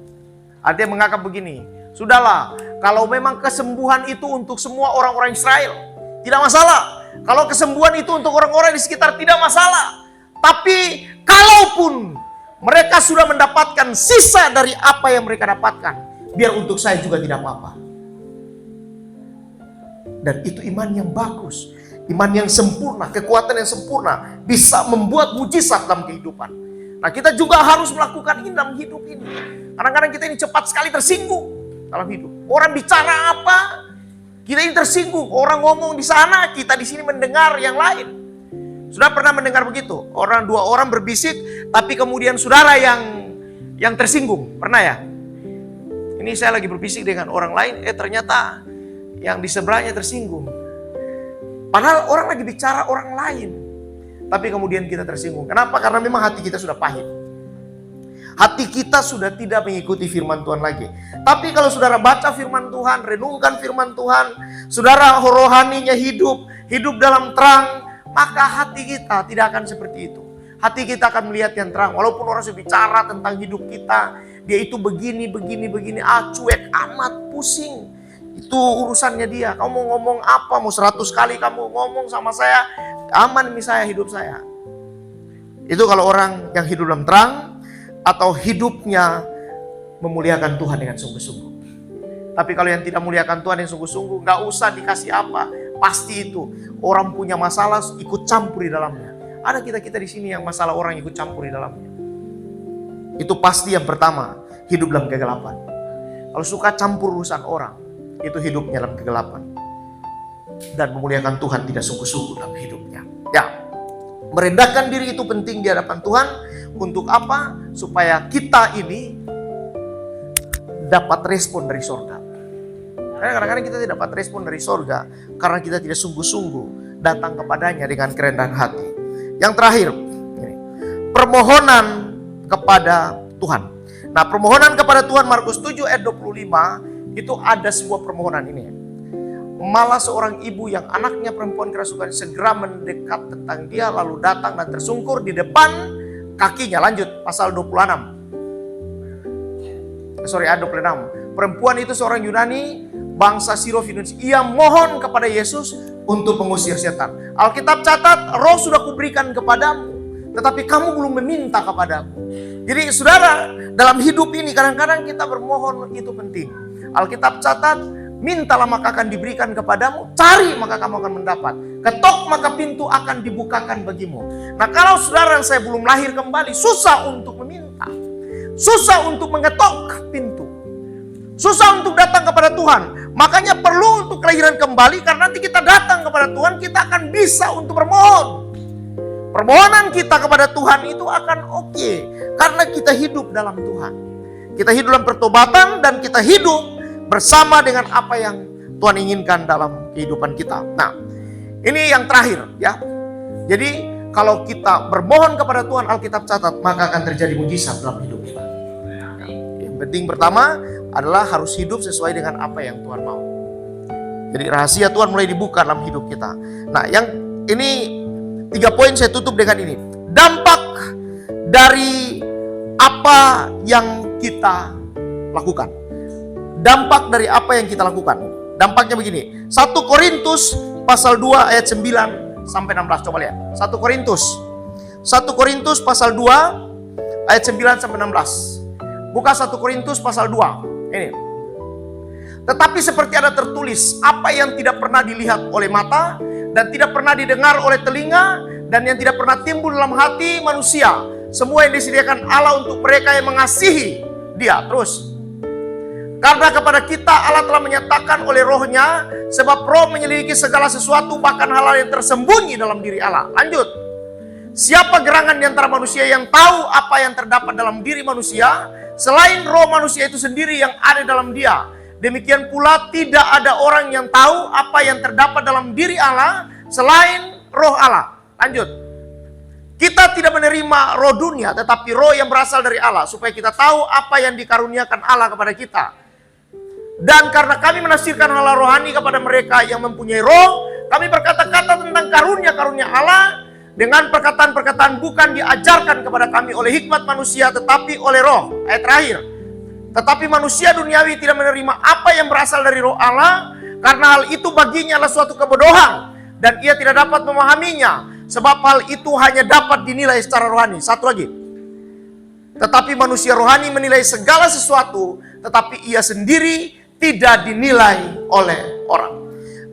Artinya menganggap begini, sudahlah, kalau memang kesembuhan itu untuk semua orang-orang Israel, tidak masalah. Kalau kesembuhan itu untuk orang-orang di sekitar, tidak masalah. Tapi kalaupun mereka sudah mendapatkan sisa dari apa yang mereka dapatkan, biar untuk saya juga tidak apa-apa. Dan itu iman yang bagus, iman yang sempurna, kekuatan yang sempurna, bisa membuat mujizat dalam kehidupan. Nah, kita juga harus melakukan ini dalam hidup ini. Kadang-kadang kita ini cepat sekali tersinggung dalam hidup. Orang bicara apa, kita ini tersinggung. Orang ngomong di sana, kita di sini mendengar yang lain. Sudah pernah mendengar begitu? 2 orang berbisik, tapi kemudian saudara yang tersinggung. Pernah ya? Ini saya lagi berbisik dengan orang lain, ternyata yang di sebelahnya tersinggung. Padahal orang lagi bicara orang lain, tapi kemudian kita tersinggung. Kenapa? Karena memang hati kita sudah pahit. Hati kita sudah tidak mengikuti firman Tuhan lagi. Tapi kalau saudara baca firman Tuhan, renungkan firman Tuhan, saudara rohaninya hidup dalam terang, maka hati kita tidak akan seperti itu. Hati kita akan melihat yang terang. Walaupun orang bicara tentang hidup kita, dia itu begini, cuek amat, pusing. Itu urusannya dia. Kamu mau ngomong apa, mau 100 kali kamu ngomong sama saya, aman misalnya hidup saya. Itu kalau orang yang hidup dalam terang, atau hidupnya memuliakan Tuhan dengan sungguh-sungguh. Tapi kalau yang tidak memuliakan Tuhan yang sungguh-sungguh, gak usah dikasih apa, pasti itu orang punya masalah ikut campur di dalamnya. Ada kita di sini yang masalah orang ikut campur di dalamnya. Itu pasti yang pertama, hidup dalam kegelapan. Kalau suka campur urusan orang, itu hidupnya dalam kegelapan. Dan memuliakan Tuhan tidak sungguh-sungguh dalam hidupnya. Ya, merendahkan diri itu penting di hadapan Tuhan. Untuk apa? Supaya kita ini dapat respon dari sorga. Karena kadang-kadang kita tidak dapat respon dari sorga karena kita tidak sungguh-sungguh datang kepadanya dengan kerendahan hati. Yang terakhir, permohonan kepada Tuhan. Nah, permohonan kepada Tuhan Markus 7 ayat 25 itu ada sebuah permohonan ini. Malah seorang ibu yang anaknya perempuan kerasukan segera mendekat tentang dia, lalu datang dan tersungkur di depan kakinya. Lanjut, pasal 26. Ayat 26. Perempuan itu seorang Yunani, bangsa Sirofinius. Ia mohon kepada Yesus untuk mengusir setan. Alkitab catat, roh sudah kuberikan kepadamu, tetapi kamu belum meminta kepadaku. Jadi saudara, dalam hidup ini kadang-kadang kita bermohon itu penting. Alkitab catat Mintalah maka akan diberikan kepadamu, cari maka kamu akan mendapat, ketok maka pintu akan dibukakan bagimu. Nah, kalau saudara yang saya belum lahir kembali, susah untuk meminta, susah untuk mengetok pintu, susah untuk datang kepada Tuhan. Makanya perlu untuk kelahiran kembali, karena nanti kita datang kepada Tuhan, kita akan bisa untuk bermohon. Permohonan kita kepada Tuhan itu akan oke, karena kita hidup dalam Tuhan. Kita hidup dalam pertobatan dan kita hidup bersama dengan apa yang Tuhan inginkan dalam kehidupan kita. Nah, ini yang terakhir ya. Jadi kalau kita bermohon kepada Tuhan, Alkitab catat, maka akan terjadi mujizat dalam hidup kita. Yang penting pertama adalah harus hidup sesuai dengan apa yang Tuhan mau. Jadi rahasia Tuhan mulai dibuka dalam hidup kita. Nah, yang ini 3 poin saya tutup dengan ini. Dampak dari apa yang kita lakukan. Dampak dari apa yang kita lakukan. Dampaknya begini. 1 Korintus pasal 2 ayat 9 sampai 16. Coba lihat. 1 Korintus pasal 2 ayat 9 sampai 16. Buka 1 Korintus pasal 2. Ini. Tetapi seperti ada tertulis, apa yang tidak pernah dilihat oleh mata dan tidak pernah didengar oleh telinga dan yang tidak pernah timbul dalam hati manusia, semua yang disediakan Allah untuk mereka yang mengasihi Dia. Terus. Karena kepada kita Allah telah menyatakan oleh rohnya, sebab roh menyelidiki segala sesuatu, bahkan hal-hal yang tersembunyi dalam diri Allah. Lanjut. Siapa gerangan di antara manusia yang tahu apa yang terdapat dalam diri manusia, selain roh manusia itu sendiri yang ada dalam dia. Demikian pula tidak ada orang yang tahu apa yang terdapat dalam diri Allah, selain roh Allah. Lanjut. Kita tidak menerima roh dunia, tetapi roh yang berasal dari Allah, supaya kita tahu apa yang dikaruniakan Allah kepada kita. Dan karena kami menafsirkan hal rohani kepada mereka yang mempunyai roh, kami berkata-kata tentang karunia-karunia Allah dengan perkataan-perkataan bukan diajarkan kepada kami oleh hikmat manusia, tetapi oleh roh. Ayat terakhir. Tetapi manusia duniawi tidak menerima apa yang berasal dari roh Allah, karena hal itu baginya adalah suatu kebodohan, dan ia tidak dapat memahaminya, sebab hal itu hanya dapat dinilai secara rohani. Satu lagi. Tetapi manusia rohani menilai segala sesuatu, tetapi ia sendiri tidak dinilai oleh orang.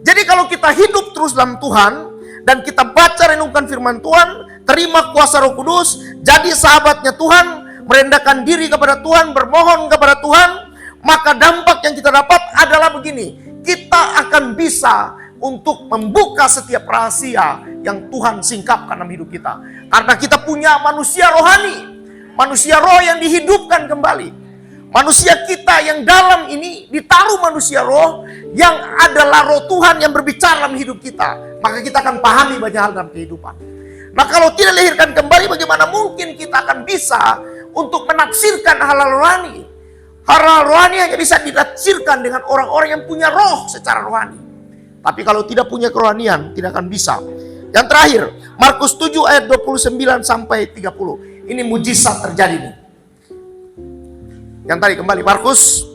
Jadi kalau kita hidup terus dalam Tuhan, dan kita baca renungkan firman Tuhan, terima kuasa Roh Kudus, jadi sahabatnya Tuhan, merendahkan diri kepada Tuhan, bermohon kepada Tuhan, maka dampak yang kita dapat adalah begini. Kita akan bisa untuk membuka setiap rahasia yang Tuhan singkapkan dalam hidup kita. Karena kita punya manusia rohani, manusia roh yang dihidupkan kembali. Manusia kita yang dalam ini ditaruh manusia roh yang adalah roh Tuhan yang berbicara dalam hidup kita. Maka kita akan pahami banyak hal dalam kehidupan. Nah, kalau tidak dilahirkan kembali, bagaimana mungkin kita akan bisa untuk menafsirkan hal-hal rohani? Hal-hal rohani hanya bisa ditafsirkan dengan orang-orang yang punya roh secara rohani. Tapi kalau tidak punya kerohanian, tidak akan bisa. Yang terakhir, Markus 7 ayat 29 sampai 30. Ini mujizat terjadi nih. Yang tadi kembali Markus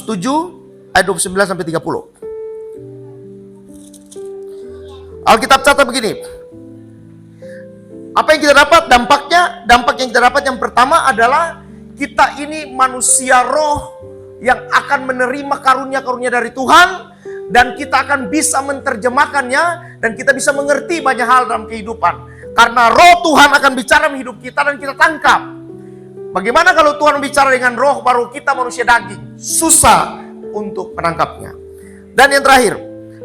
7 ayat 29 sampai 30. Alkitab catat begini. Apa yang kita dapat dampaknya? Dampak yang kita dapat yang pertama adalah kita ini manusia roh yang akan menerima karunia-karunia dari Tuhan, dan kita akan bisa menerjemahkannya, dan kita bisa mengerti banyak hal dalam kehidupan. Karena roh Tuhan akan bicara dalam hidup kita dan kita tangkap. Bagaimana kalau Tuhan bicara dengan roh, baru kita manusia daging? Susah untuk menangkapnya. Dan yang terakhir,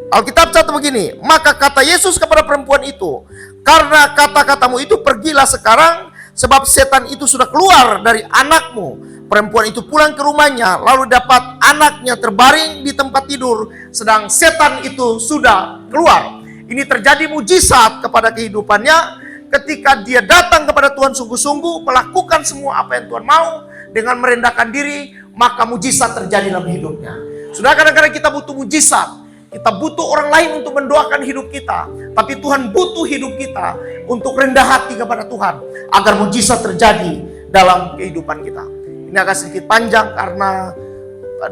Alkitab catat begini. Maka kata Yesus kepada perempuan itu, karena kata-katamu itu pergilah sekarang, sebab setan itu sudah keluar dari anakmu. Perempuan itu pulang ke rumahnya, lalu dapat anaknya terbaring di tempat tidur, sedang setan itu sudah keluar. Ini terjadi mujizat kepada kehidupannya. Ketika dia datang kepada Tuhan sungguh-sungguh, melakukan semua apa yang Tuhan mau, dengan merendahkan diri, maka mujizat terjadi dalam hidupnya. Sudah, kadang-kadang kita butuh mujizat. Kita butuh orang lain untuk mendoakan hidup kita. Tapi Tuhan butuh hidup kita untuk rendah hati kepada Tuhan, agar mujizat terjadi dalam kehidupan kita. Ini agak sedikit panjang karena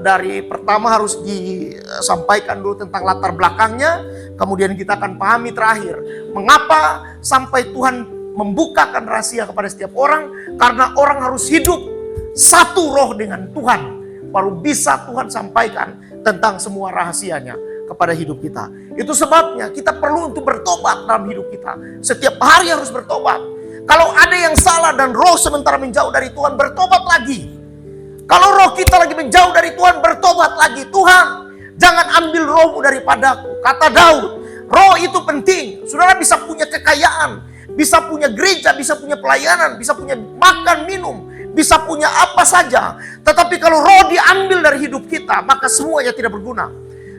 dari pertama harus disampaikan dulu tentang latar belakangnya. Kemudian kita akan pahami terakhir mengapa sampai Tuhan membukakan rahasia kepada setiap orang. Karena orang harus hidup satu roh dengan Tuhan. baru bisa Tuhan sampaikan tentang semua rahasianya kepada hidup kita. Itu sebabnya kita perlu untuk bertobat dalam hidup kita. Setiap hari harus bertobat. Kalau ada yang salah dan roh sementara menjauh dari Tuhan, bertobat lagi. Kalau roh kita lagi menjauh dari Tuhan, bertobat lagi. Tuhan, jangan ambil rohmu daripadaku. Kata Daud, roh itu penting. Saudara bisa punya kekayaan, bisa punya gereja, bisa punya pelayanan, bisa punya makan, minum, bisa punya apa saja. Tetapi kalau roh diambil dari hidup kita, maka semuanya tidak berguna.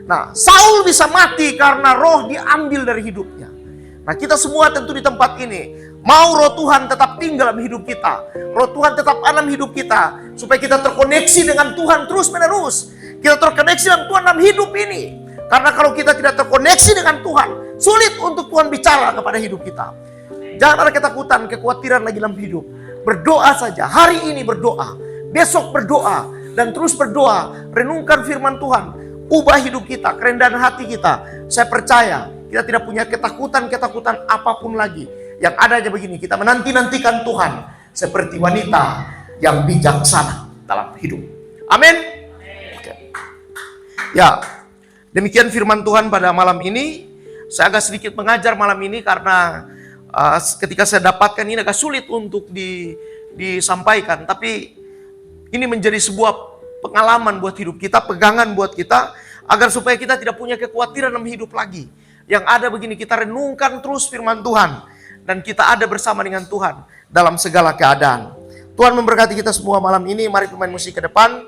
Nah, Saul bisa mati karena roh diambil dari hidupnya. Nah, kita semua tentu di tempat ini mau roh Tuhan tetap tinggal dalam hidup kita. Roh Tuhan tetap ada dalam hidup kita. Supaya kita terkoneksi dengan Tuhan terus menerus. Kita terkoneksi dengan Tuhan dalam hidup ini. Karena kalau kita tidak terkoneksi dengan Tuhan, sulit untuk Tuhan bicara kepada hidup kita. Jangan ada ketakutan, kekhawatiran lagi dalam hidup. Berdoa saja, hari ini berdoa, besok berdoa, dan terus berdoa. Renungkan firman Tuhan. Ubah hidup kita, kerendahan hati kita. Saya percaya kita tidak punya ketakutan-ketakutan apapun lagi. Yang ada aja begini, kita menanti-nantikan Tuhan seperti wanita yang bijaksana dalam hidup. Amin. Oke. Ya, demikian firman Tuhan pada malam ini. Saya agak sedikit mengajar malam ini karena ketika saya dapatkan ini agak sulit untuk disampaikan. Tapi ini menjadi sebuah pengalaman buat hidup kita, pegangan buat kita, agar supaya kita tidak punya kekhawatiran dalam hidup lagi. Yang ada begini, kita renungkan terus firman Tuhan, dan kita ada bersama dengan Tuhan dalam segala keadaan. Tuhan memberkati kita semua malam ini. Mari pemain musik ke depan.